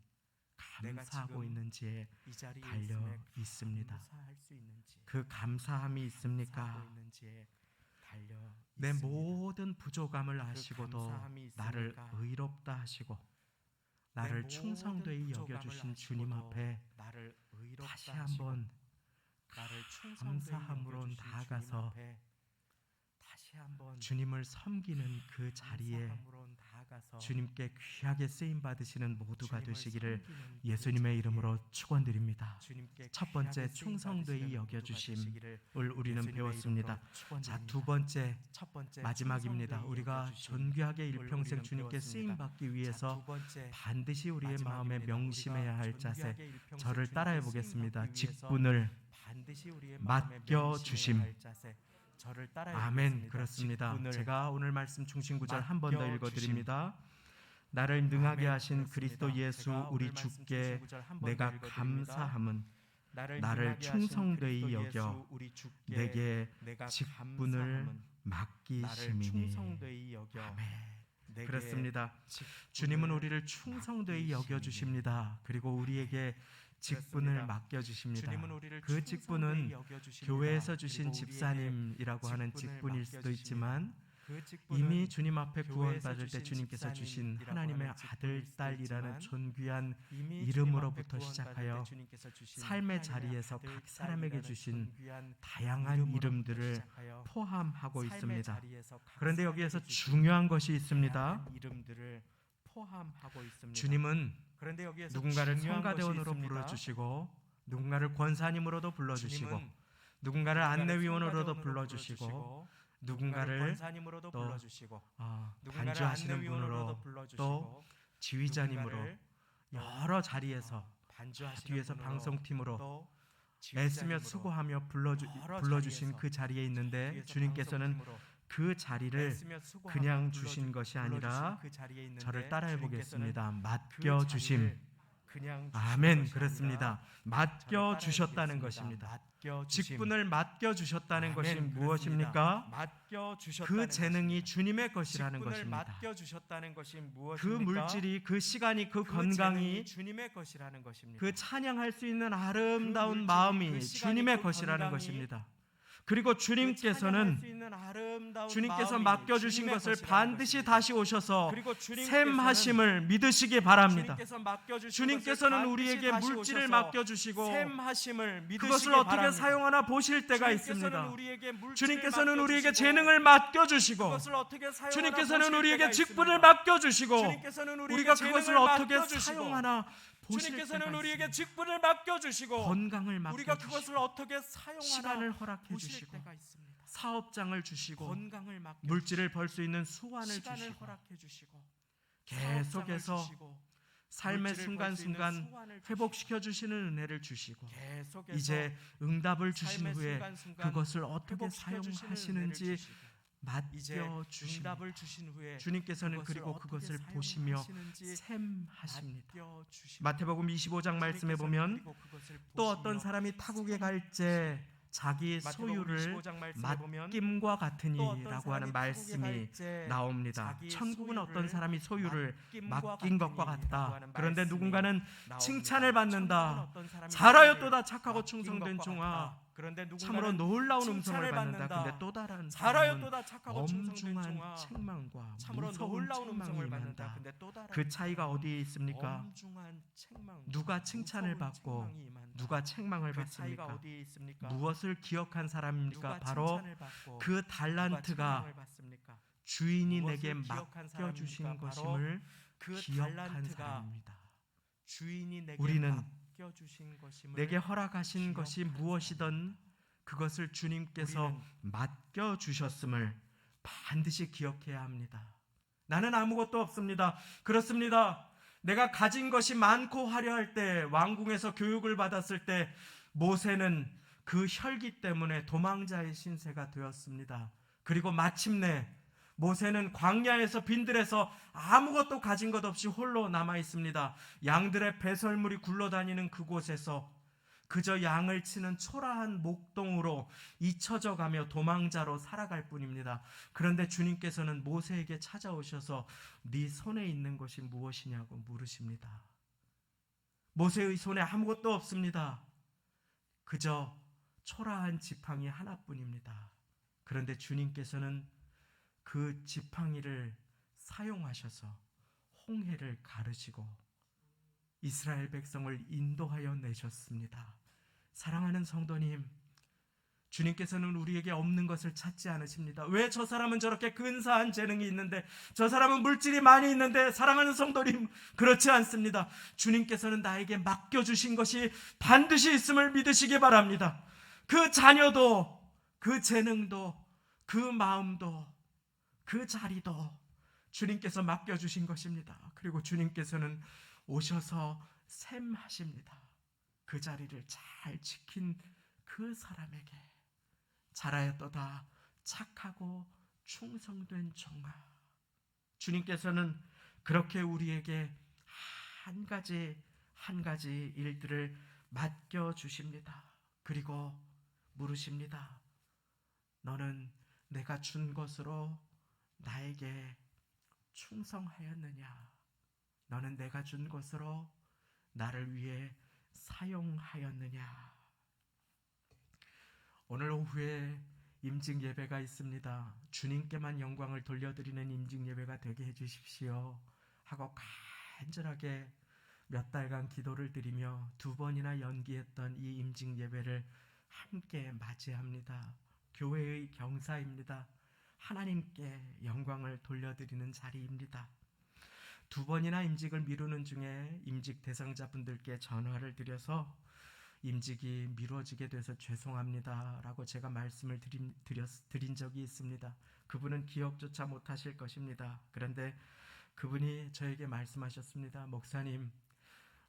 내가 감사하고 지금 있는지에 이 자리에 달려 있음에 있습니다. 감사할 수 있는지 그 감사함이 있습니까? 감사하고 있는지에 달려 내 있습니다. 모든 부족함을 그 아시고도 감사함이 나를 있습니까? 의롭다 하시고 내 나를 모든 충성되이 부족함을 여겨주신 주님 아시고도 앞에 나를 의롭다 다시 하시고 한번 나를 충성되이 감사함으로 여겨주신 나아가서 주님 앞에 다시 한번 주님을 섬기는 그 자리에 감사함으로 나아가서 주님께 귀하게 쓰임 받으시는 모두가 주님을 되시기를 섬기는 그 예수님의 자리에 이름으로 축원드립니다. 주님께 첫 번째 귀하게 쓰임 충성되이 받으시는 여겨주심을 모두가 되시기를 우리는 예수님의 배웠습니다. 이름으로 축원드립니다. 자, 두 번째 첫 번째 마지막입니다. 충성되이 우리가 여겨주심. 존귀하게 일평생 우리는 주님께 배웠습니다. 쓰임 받기 자, 위해서 두 번째 반드시 우리의 마음에 마지막입니다. 명심해야 우리가 할 자세, 존귀하게 일평생 저를 주님께 따라해 쓰임 보겠습니다. 받기 위해서 직분을 반드시 우리의 마음에 맡겨주심. 명심해야 할 자세, 저를 따라해 아멘. 보겠습니다. 그렇습니다. 직분을 제가 오늘 말씀 중심 구절 한 번 더 맡겨주심. 읽어드립니다. 나를 능하게 아멘. 하신 그렇습니다. 그리스도 예수 제가 우리 오늘 말씀 주께 중심 구절 한번더 내가 읽어드립니다. 감사함은 나를 나를 능하게 하신 충성되이 그리스도 여겨 예수 우리 주께 내게 내가 직분을 감사함은 나를 맡기심이니. 충성되이 여겨 아멘. 내게 그렇습니다. 직분을 주님은 우리를 충성되이 맡기심이니. 여겨주십니다. 그리고 우리에게 직분을 그렇습니다. 맡겨주십니다. 주님은 우리를 그 직분은 충성되이 여겨주십니다. 교회에서 주신 그리고 우리에게 집사님이라고 하는 직분을 직분일 수도 맡겨주십니다. 있지만 그 직분은 이미 주님 앞에 교회에서 구원받을 때 주신 주님께서 주신 집사님이라고 하나님의 하는 직분일 아들, 수도 딸이라는 있지만 존귀한 이미 이름으로부터 주님 앞에 구원받을 시작하여 때 주님께서 주신 삶의 하나님의 자리에서 아들, 각 사람에게 딸이라는 주신 존귀한 다양한 이름으로부터 이름들을 시작하여 포함하고 삶의 있습니다. 자리에서 각 그런데 사람에게 여기에서 주신 중요한 것이 있습니다. 다양한 이름들을 포함하고 있습니다. 주님은 그런데 여기에서 누군가를 중요한 것이 성가대원으로 있습니다. 불러주시고 누군가를 권사님으로도 불러주시고 주님은 누군가를 안내위원으로도 성가대원으로 불러주시고 누군가를 누군가를 권사님으로도 또 불러주시고 반주하시는 반주하시는 분으로 분으로 불러주시고 지휘자님으로 누군가를 여러 자리에서 반주하시는 뒤에서 분으로 방송팀으로 또 애쓰며 지휘자님으로 수고하며 여러 불러주신 자리에서 그 자리에 있는데 뒤에서 주님께서는 방송팀으로 그 자리를 애쓰며 수고하며 그냥 불러주- 주신 것이 불러주신 아니라 그 자리에 있는데 저를 따라해 주님께서는 보겠습니다. 그 맡겨주심. 자리를 그냥 주신 아멘. 것이 그렇습니다. 아니라 맡겨주셨다는 저를 것입니다. 맡겨주심. 직분을 맡겨주셨다는 아멘. 것이 그렇습니다. 무엇입니까? 맡겨주셨다는 그 재능이 것입니다. 주님의 것이라는 직분을 것입니다. 맡겨주셨다는 것이 그 무엇입니까? 물질이, 그 시간이, 그 그 건강이, 재능이 주님의 것이라는 것입니다. 그 찬양할 수 있는 아름다운 물질이, 마음이 그 시간이, 주님의 그 것이라는 건강이, 것입니다. 그리고 그 찬양할 주님께서는 수 있는 아름다운 주님께서 마음이 맡겨주신 주님의 것을 것이라는 반드시 것입니다. 다시 오셔서 그리고 주님께서는 샘하심을 믿으시기 바랍니다. 주님께서 맡겨주신 주님께서는 것을 우리에게 반드시 물질을 다시 맡겨주시고 오셔서 샘하심을 믿으시기 그것을 어떻게 바랍니다. 사용하나 보실 때가 주님께서는 있습니다. 우리에게 물질을 주님께서는 우리에게 맡겨주시고 재능을 맡겨주시고 그것을 어떻게 사용하나 주님께서는 보실 우리에게 때가 직분을 있습니다. 맡겨주시고 주님께서는 우리에게 우리가 그것을 재능을 어떻게 맡겨주시고 사용하나 보실 때가 주님께서는 우리에게 있습니다. 직분을 맡겨주시고 건강을 우리가 맡겨주시고 그것을 어떻게 사용하나 시간을 허락해 보실 주시고 때가 있습니다. 사업장을 주시고 건강을 맡겨 물질을 벌 수 있는 수완을 시간을 주시고 허락해 주시고 계속해서 사업장을 주시고, 삶의 물질을 벌수 있는 순간순간 수완을 회복시켜 주시는 은혜를 주시고 계속해서 이제 응답을 주신 삶의 후에 순간순간 그것을 어떻게 회복시켜 주시는 은혜를 사용하시는지 주시고, 이제 맡겨주십니다. 응답을 주신 후에 주님께서는 그것을 그리고 어떻게 그것을 보시며 사용하시는지 샘하십니다. 맡겨주십니다. 마태복음 25장 말씀에 주님께서는 보면 그리고 그것을 또 어떤 보시며 사람이 타국에 갈 때 자기 마태복음 소유를 25장 말씀에 보면 맡김과 또 어떤 같으니라고 하는 사람이 말씀이 타국에 갈 때 나옵니다. 자기 천국은 어떤 소유를 사람이 소유를 맡김과 맡긴 것과 같으니라고 같다. 하는 그런데 말씀이 누군가는 나옵니다. 칭찬을 받는다. 천국은 어떤 사람이 잘하였도다 소유를 착하고 맡긴 충성된 것과 종아. 같다. 그런데 참으로 누군가는 놀라운 칭찬을 음성을 받는다. 받는다. 근데 또 다른 잘하여 사람은 또다 착하고 충성된 엄중한 종아. 책망과 참으로 무서운 놀라운 책망이 음성을 받는다. 임한다. 근데 또 다른 그 차이가 사람은 어디에 있습니까? 엄중한 책망과 누가 칭찬을 무서운 받고 책망이 임한다. 누가 책망을 그 차이가 받습니까? 어디에 있습니까? 무엇을 기억한 사람입니까? 누가 바로 칭찬을 받고 그 누가 달란트가 책망을 받습니까? 주인이 무엇을 내게 기억한 맡겨주신 사람입니까? 것임을 그 기억한 달란트가 사람입니다. 주인이 내게 우리는 맡겨주신 것임을 내게 허락하신 것이 기억한 무엇이든 사람입니다. 그것을 주님께서 우리는 맡겨주셨음을 반드시 기억해야 합니다. 나는 아무것도 없습니다. 그렇습니다. 내가 가진 것이 많고 화려할 때, 왕궁에서 교육을 받았을 때 모세는 그 혈기 때문에 도망자의 신세가 되었습니다. 그리고 마침내 모세는 광야에서 빈들에서 아무것도 가진 것 없이 홀로 남아 있습니다. 양들의 배설물이 굴러다니는 그곳에서 그저 양을 치는 초라한 목동으로 잊혀져 가며 도망자로 살아갈 뿐입니다. 그런데 주님께서는 모세에게 찾아오셔서 네 손에 있는 것이 무엇이냐고 물으십니다. 모세의 손에 아무것도 없습니다. 그저 초라한 지팡이 하나뿐입니다. 그런데 주님께서는 그 지팡이를 사용하셔서 홍해를 가르시고 이스라엘 백성을 인도하여 내셨습니다. 사랑하는 성도님, 주님께서는 우리에게 없는 것을 찾지 않으십니다. 왜 저 사람은 저렇게 근사한 재능이 있는데, 저 사람은 물질이 많이 있는데, 사랑하는 성도님, 그렇지 않습니다. 주님께서는 나에게 맡겨주신 것이 반드시 있음을 믿으시기 바랍니다. 그 자녀도, 그 재능도, 그 마음도, 그 자리도 주님께서 맡겨주신 것입니다. 그리고 주님께서는 오셔서 샘하십니다. 그 자리를 잘 지킨 그 사람에게 잘하였도다 착하고 충성된 종아. 주님께서는 그렇게 우리에게 한 가지 한 가지 일들을 맡겨주십니다. 그리고 물으십니다. 너는 내가 준 것으로 나에게 충성하였느냐? 너는 내가 준 것으로 나를 위해 사용하였느냐? 오늘 오후에 임직 예배가 있습니다. 주님께만 영광을 돌려드리는 임직 예배가 되게 해주십시오 하고 간절하게 몇 달간 기도를 드리며 2번이나 연기했던 이 임직 예배를 함께 맞이합니다. 교회의 경사입니다. 하나님께 영광을 돌려드리는 자리입니다. 2번이나 임직을 미루는 중에 임직 대상자분들께 전화를 드려서 임직이 미뤄지게 돼서 죄송합니다 라고 제가 말씀을 드린 적이 있습니다. 그분은 기억조차 못하실 것입니다. 그런데 그분이 저에게 말씀하셨습니다. 목사님,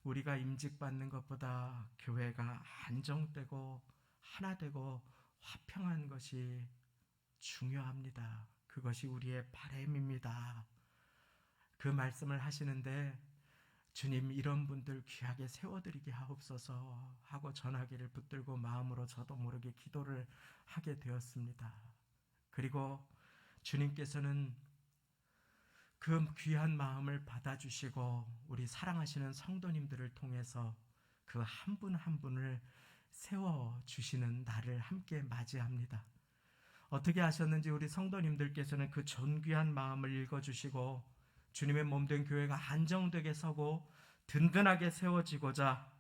우리가 임직 받는 것보다 교회가 안정되고 하나되고 화평한 것이 중요합니다. 그것이 우리의 바람입니다. 그 말씀을 하시는데 주님, 이런 분들 귀하게 세워드리게 하옵소서 하고 전화기를 붙들고 마음으로 저도 모르게 기도를 하게 되었습니다. 그리고 주님께서는 그 귀한 마음을 받아주시고 우리 사랑하시는 성도님들을 통해서 그 한 분 한 분을 세워주시는 날을 함께 맞이합니다. 어떻게 하셨는지 우리 성도님들께서는 그 존귀한 마음을 읽어주시고 주님의 몸된 교회가 안정되게 서고 든든하게 세워지고자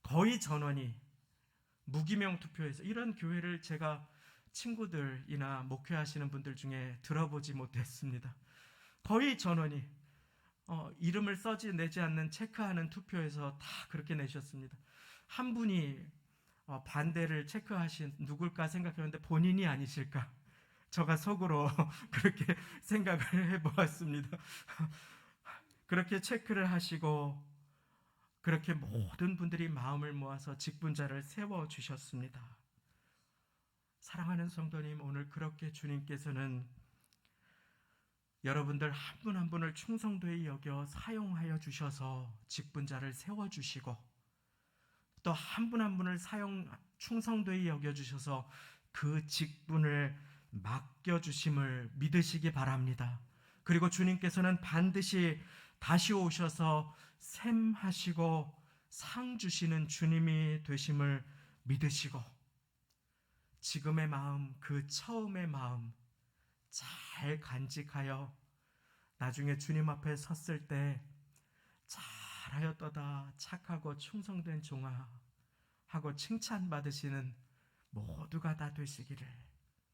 거의 전원이 무기명 투표에서, 이런 교회를 제가 친구들이나 목회하시는 분들 중에 들어보지 못했습니다. 거의 전원이 이름을 써지 내지 않는 체크하는 투표에서 다 그렇게 내셨습니다. 한 분이 반대를 체크하신 누굴까 생각했는데 본인이 아니실까? 제가 속으로 그렇게 생각을 해보았습니다. 그렇게 체크를 하시고 그렇게 모든 분들이 마음을 모아서 직분자를 세워주셨습니다. 사랑하는 성도님, 오늘 그렇게 주님께서는 여러분들 한 분 한 분을 충성되이 여겨 사용하여 주셔서 직분자를 세워주시고 또 한 분 한 분을 충성되이 여겨주셔서 그 직분을 맡겨주심을 믿으시기 바랍니다. 그리고 주님께서는 반드시 다시 오셔서 샘하시고 상 주시는 주님이 되심을 믿으시고 지금의 마음, 그 처음의 마음 잘 간직하여 나중에 주님 앞에 섰을 때 잘하였도다 착하고 충성된 종아 하고 칭찬받으시는 모두가 다 되시기를,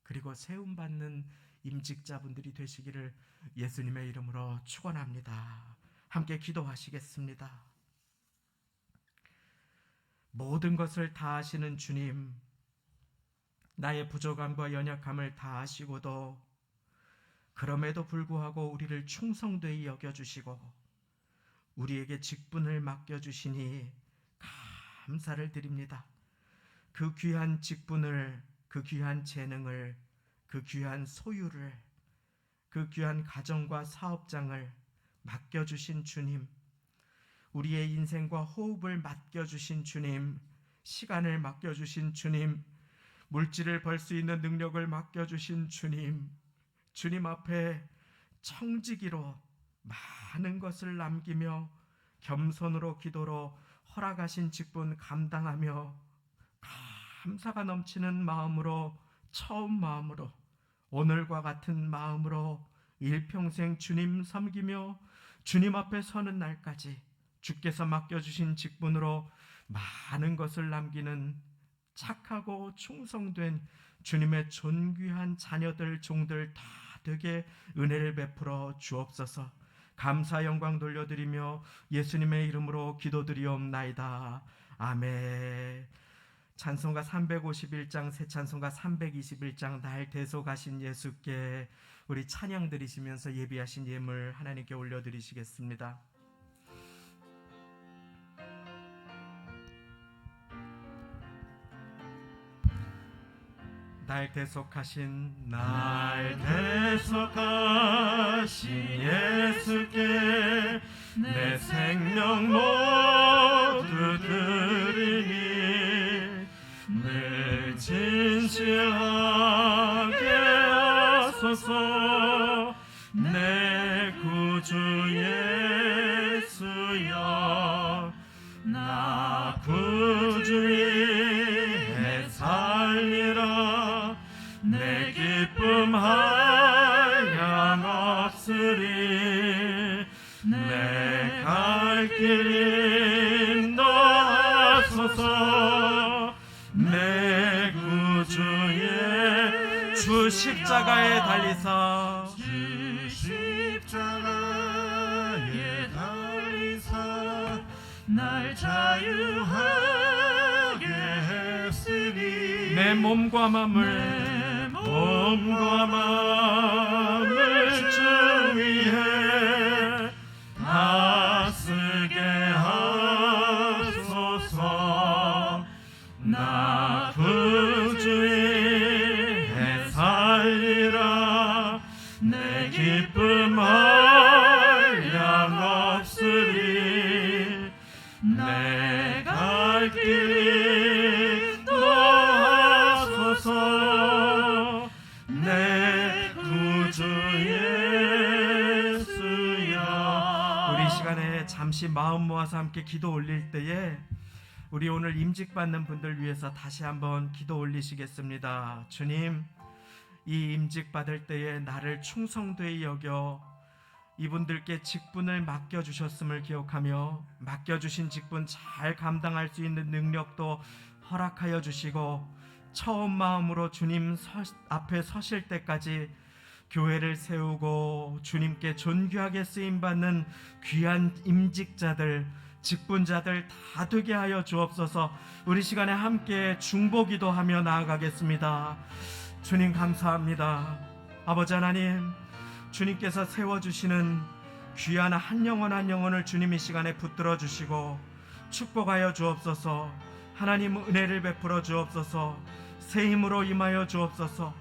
그리고 세움받는 임직자분들이 되시기를 예수님의 이름으로 축원합니다. 함께 기도하시겠습니다. 모든 것을 다 아시는 주님, 나의 부족함과 연약함을 다 아시고도 그럼에도 불구하고 우리를 충성되이 여겨주시고 우리에게 직분을 맡겨주시니 감사를 드립니다. 그 귀한 직분을, 그 귀한 재능을, 그 귀한 소유를, 그 귀한 가정과 사업장을 맡겨주신 주님, 우리의 인생과 호흡을 맡겨주신 주님, 시간을 맡겨주신 주님, 물질을 벌 수 있는 능력을 맡겨주신 주님, 주님 앞에 청지기로 많은 것을 남기며 겸손으로 기도로 허락하신 직분 감당하며 감사가 넘치는 마음으로, 처음 마음으로, 오늘과 같은 마음으로 일평생 주님 섬기며 주님 앞에 서는 날까지 주께서 맡겨주신 직분으로 많은 것을 남기는 착하고 충성된 주님의 존귀한 자녀들, 종들 다 되게 은혜를 베풀어 주옵소서. 감사 영광 돌려드리며 예수님의 이름으로 기도드리옵나이다. 아멘. 찬송가 351장, 새 찬송가 321장, 날 대속하신 예수께 우리 찬양 드리시면서 예비하신 예물 하나님께 올려드리시겠습니다. 날 대속하신 예수께 내 생명 모두 드리니 늘 진실하게 하소서. 내 구주 예수여, 나 구주 위에 살리라. 내 기쁨 한량없으리. 내 갈 길 인도하소서. 내 구주의 주 십자가에 달리사, 주 십자가에 달리사 날 자유하게 했으니 내 몸과 마음을 주 위에 다쓰게 하소서. 나 구주 위에 살리라. 내 기쁨 한량없으리. 내 갈 길 인도하소서. 내 구주 예수야. 우리 시간에 잠시 마음 모아서 함께 기도 올릴 때에 우리 오늘 임직받는 분들 위해서 다시 한번 기도 올리시겠습니다. 주님, 이 임직받을 때에 나를 충성되이 여겨 이분들께 직분을 맡겨주셨음을 기억하며 맡겨주신 직분 잘 감당할 수 있는 능력도 허락하여 주시고 처음 마음으로 주님 앞에 서실 때까지 교회를 세우고 주님께 존귀하게 쓰임받는 귀한 임직자들, 직분자들 다 되게 하여 주옵소서. 우리 시간에 함께 중보기도하며 나아가겠습니다. 주님 감사합니다. 아버지 하나님, 주님께서 세워주시는 귀한 한 영혼 한 영혼을 주님 이 시간에 붙들어 주시고 축복하여 주옵소서. 하나님 은혜를 베풀어 주옵소서. 새 힘으로 임하여 주옵소서.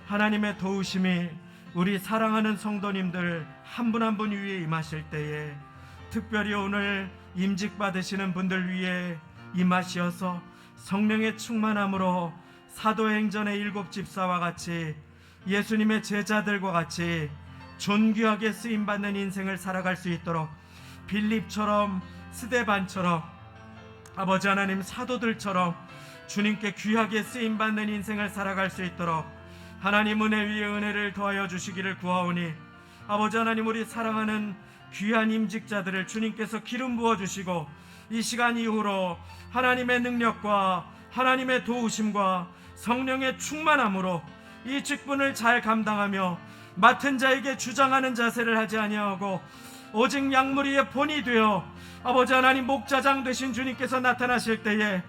하나님의 도우심이 우리 사랑하는 성도님들 한 분 한 분 위에 임하실 때에 특별히 오늘 임직 받으시는 분들 위에 임하시어서 성령의 충만함으로 사도행전의 7 집사와 같이 예수님의 제자들과 같이 존귀하게 쓰임받는 인생을 살아갈 수 있도록 빌립처럼 스데반처럼 아버지 하나님 사도들처럼 주님께 귀하게 쓰임받는 인생을 살아갈 수 있도록 하나님 은혜 위에 은혜를 더하여 주시기를 구하오니 아버지 하나님, 우리 사랑하는 귀한 임직자들을 주님께서 기름 부어주시고 이 시간 이후로 하나님의 능력과 하나님의 도우심과 성령의 충만함으로 이 직분을 잘 감당하며 맡은 자에게 주장하는 자세를 하지 아니하고 오직 양무리의 본이 되어 아버지 하나님 목자장 되신 주님께서 나타나실 때에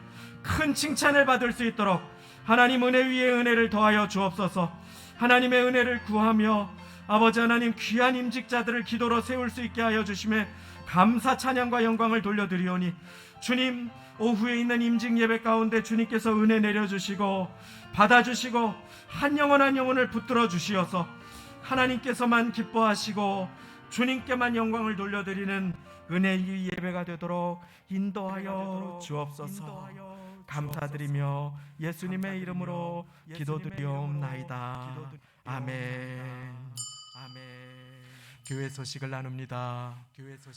큰 칭찬을 받을 수 있도록 하나님 은혜 위에 은혜를 더하여 주옵소서. 하나님의 은혜를 구하며 아버지 하나님 귀한 임직자들을 기도로 세울 수 있게 하여 주심에 감사 찬양과 영광을 돌려드리오니 주님, 오후에 있는 임직 예배 가운데 주님께서 은혜 내려주시고 받아주시고 한 영혼 한 영혼을 붙들어 주시어서 하나님께서만 기뻐하시고 주님께만 영광을 돌려드리는 은혜의 예배가 되도록 인도하여 주옵소서. 감사드리며 예수님의 이름으로 기도드리옵나이다. 아멘. 교회 소식을 나눕니다.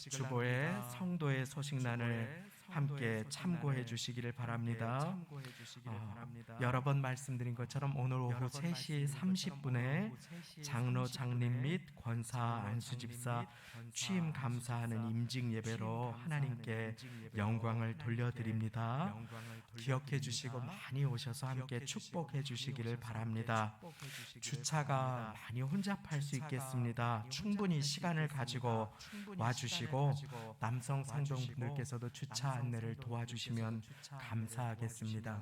주보의 성도의 소식란을 함께 참고해 주시기를 바랍니다. 여러 번 말씀드린 것처럼 오늘 오후 3시 30분에 장로 장님 및 권사 안수집사 취임 감사하는 임직 예배로 하나님께 영광을 돌려드립니다. 기억해 주시고 많이 오셔서 함께 축복해 주시기를 바랍니다. 주차가 많이 혼잡할 수 있겠습니다. 충분히 시간을 가지고 와주시고 남성 성도분들께서도 주차 안내를 도와주시면 감사하겠습니다.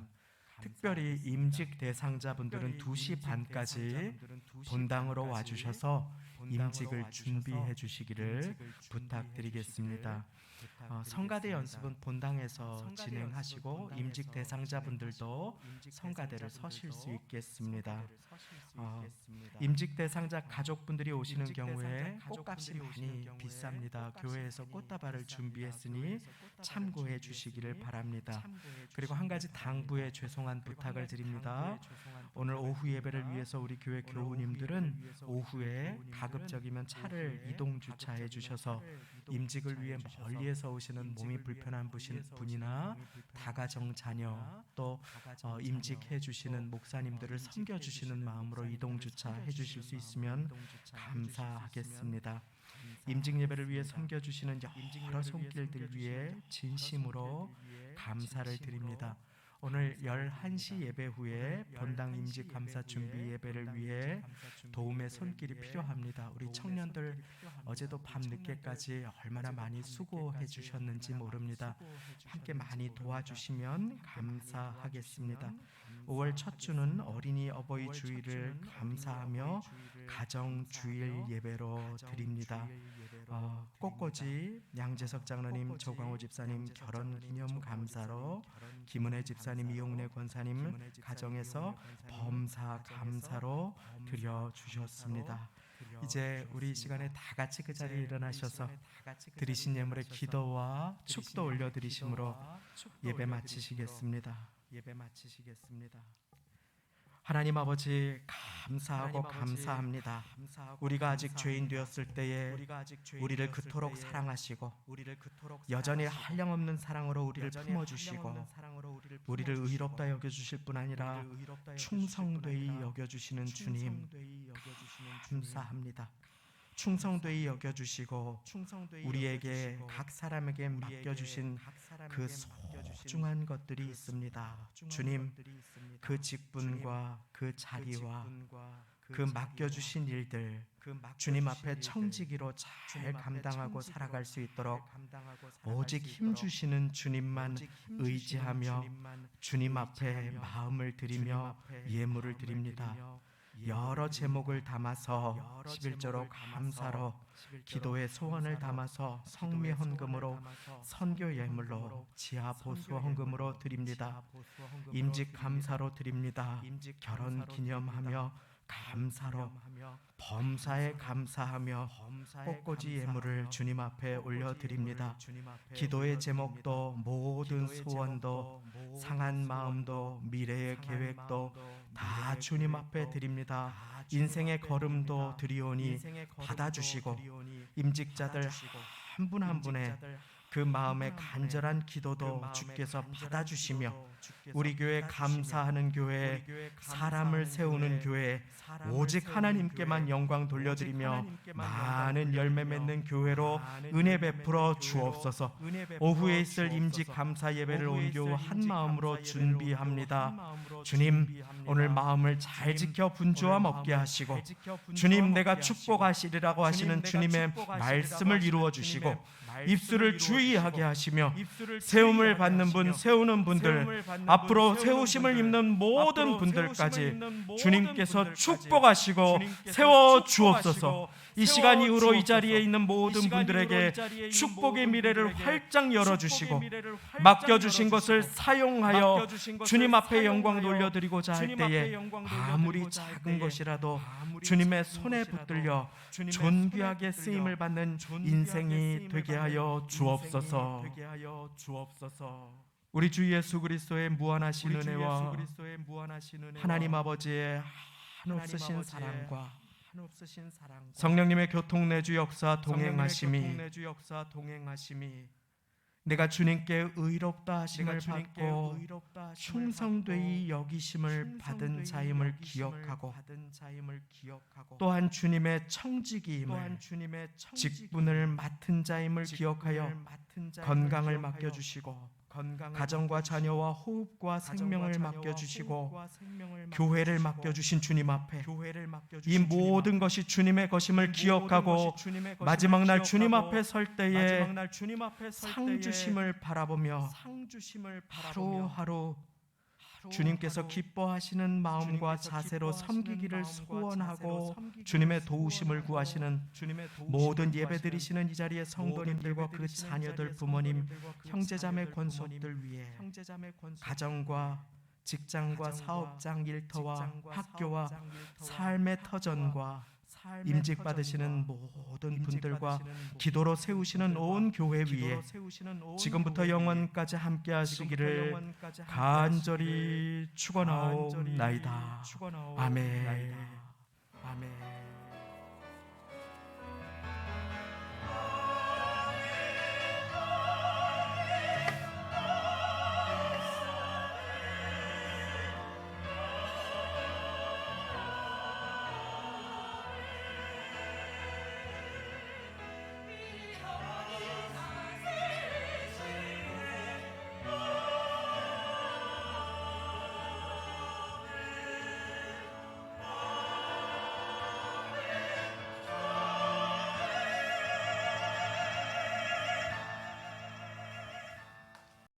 특별히 임직 대상자분들은 2시 반까지 본당으로 와주셔서 임직을 준비해 주시기를 부탁드리겠습니다. 성가대 연습은 본당에서 진행하시고 임직 대상자분들도 성가대를 서실 수 있겠습니다. 임직 대상자 가족분들이 오시는 경우에 꽃값이 많이 비쌉니다. 교회에서 꽃다발을 준비했으니 참고해 주시기를 바랍니다. 그리고 한 가지 당부에 죄송한 부탁을 드립니다. 오늘 오후 예배를 위해서 우리 교회 교우님들은 오후에 가급적이면 차를 이동 주차해 주셔서 임직을 위해 멀리에서 오시는 몸이 불편한 분이나 다가정 자녀 또 임직해 주시는 목사님들을 섬겨주시는 마음으로 이동 주차해 주실 수 있으면 감사하겠습니다. 임직 예배를 위해 섬겨주시는 여러 손길들 위해 진심으로 감사를 드립니다. 오늘 11시 예배 후에 본당 임직 감사 준비 예배를 위해 도움의 손길이 필요합니다. 우리 청년들 어제도 밤 늦게까지 얼마나 많이 수고해 주셨는지 모릅니다. 함께 많이 도와주시면 감사하겠습니다. 5월 첫 주는 어린이 어버이 주일을 감사하며 가정 주일 예배로 드립니다. 꽃꽂이 양재석 장로님, 조광호 집사님 결혼 기념 감사로, 김은혜 집사님, 이용래 권사님 가정에서 범사 감사로 드려주셨습니다. 이제 우리 시간에 다 같이 그 자리에 일어나셔서 드리신 예물의 기도와 축도 올려드리심으로 예배 마치시겠습니다. 하나님 아버지, 감사하고 감사합니다. 우리가 아직 죄인 되었을 때에 우리를 그토록 사랑하시고 여전히 한량없는 사랑으로 우리를 품어주시고 우리를 의롭다 여겨주실 뿐 아니라 충성되이 여겨주시는 주님, 감사합니다. 충성되이 여겨주시고 우리에게 각 사람에게 맡겨주신 그 소중한 것들이 있습니다. 주님, 그 직분과 그 자리와 그 맡겨주신 일들 주님 앞에 청지기로 잘 감당하고 살아갈 수 있도록 오직 힘주시는 주님만 의지하며 주님 앞에 마음을 드리며 예물을 드립니다. 여러 제목을 담아서 11조로 감사로, 기도의 소원을 담아서 성미 헌금으로, 선교 예물로, 지하 보수 헌금으로 드립니다. 임직 감사로 드립니다. 결혼 기념하며 감사로, 범사에 감사하며 꽃꽂이 예물을 주님 앞에 올려드립니다. 기도의 제목도, 모든 소원도, 상한 마음도, 미래의 계획도 다 주님 앞에 드립니다. 인생의 걸음도 드리오니 받아주시고 임직자들 한 분 한 분의 그 마음의 간절한 기도도 주께서 받아주시며 우리 교회 감사하는 교회, 사람을 세우는 교회, 오직 하나님께만 영광 돌려드리며 많은 열매 맺는 교회로 은혜 베풀어 주옵소서. 오후에 있을 임직 감사 예배를 온 교우 한 마음으로 준비합니다. 주님, 오늘 마음을 잘 지켜 분주함 없게 하시고, 주님, 내가 축복하시리라고 하시는 주님의 말씀을 이루어 주시고, 입술을 주의하게 하시며 세움을 받는 분, 세우는 분들, 앞으로 세우심을 입는 모든 분들까지 주님께서 축복하시고 세워 주옵소서. 이 시간 이후로 이 자리에 있는 모든 분들에게 축복의 미래를 활짝 열어주시고 맡겨주신 것을 사용하여 주님 앞에 영광 돌려드리고자 할 때에 아무리 작은 것이라도 주님의 손에 붙들려 존귀하게 쓰임을 받는 인생이 되게 하여 주옵소서. 우리 주 예수 그리스도의 무한하신 은혜와 하나님 아버지의 한없으신 사랑과 성령님의 교통내주 역사 동행하심이 내가 주님께 의롭다 하심을 받고 충성되이 여기심을 받은 자임을 기억하고 또한 주님의 청지기임을, 직분을 맡은 자임을 기억하여 건강을 맡겨주시고 가정과 자녀와 호흡과 생명을 맡겨주시고 교회를 맡겨주신 주님 앞에 이 모든 것이 주님의 것임을 기억하고 마지막 날 주님 앞에 설 때에 상 주심을 바라보며 하루하루 주님께서 기뻐하시는 마음과 자세로 섬기기를 소원하고 주님의 도우심을 구하시는 모든 예배드리시는 이 자리의 성도님들과 그 자녀들, 부모님, 형제자매 권속들 위해 가정과 직장과 사업장 일터와 학교와 삶의 터전과 임직 받으시는 모든 분들과 기도로 세우시는 온 교회 위에 지금부터 영원까지 함께 하시기를 간절히 축원하옵나이다. 아멘. 아멘.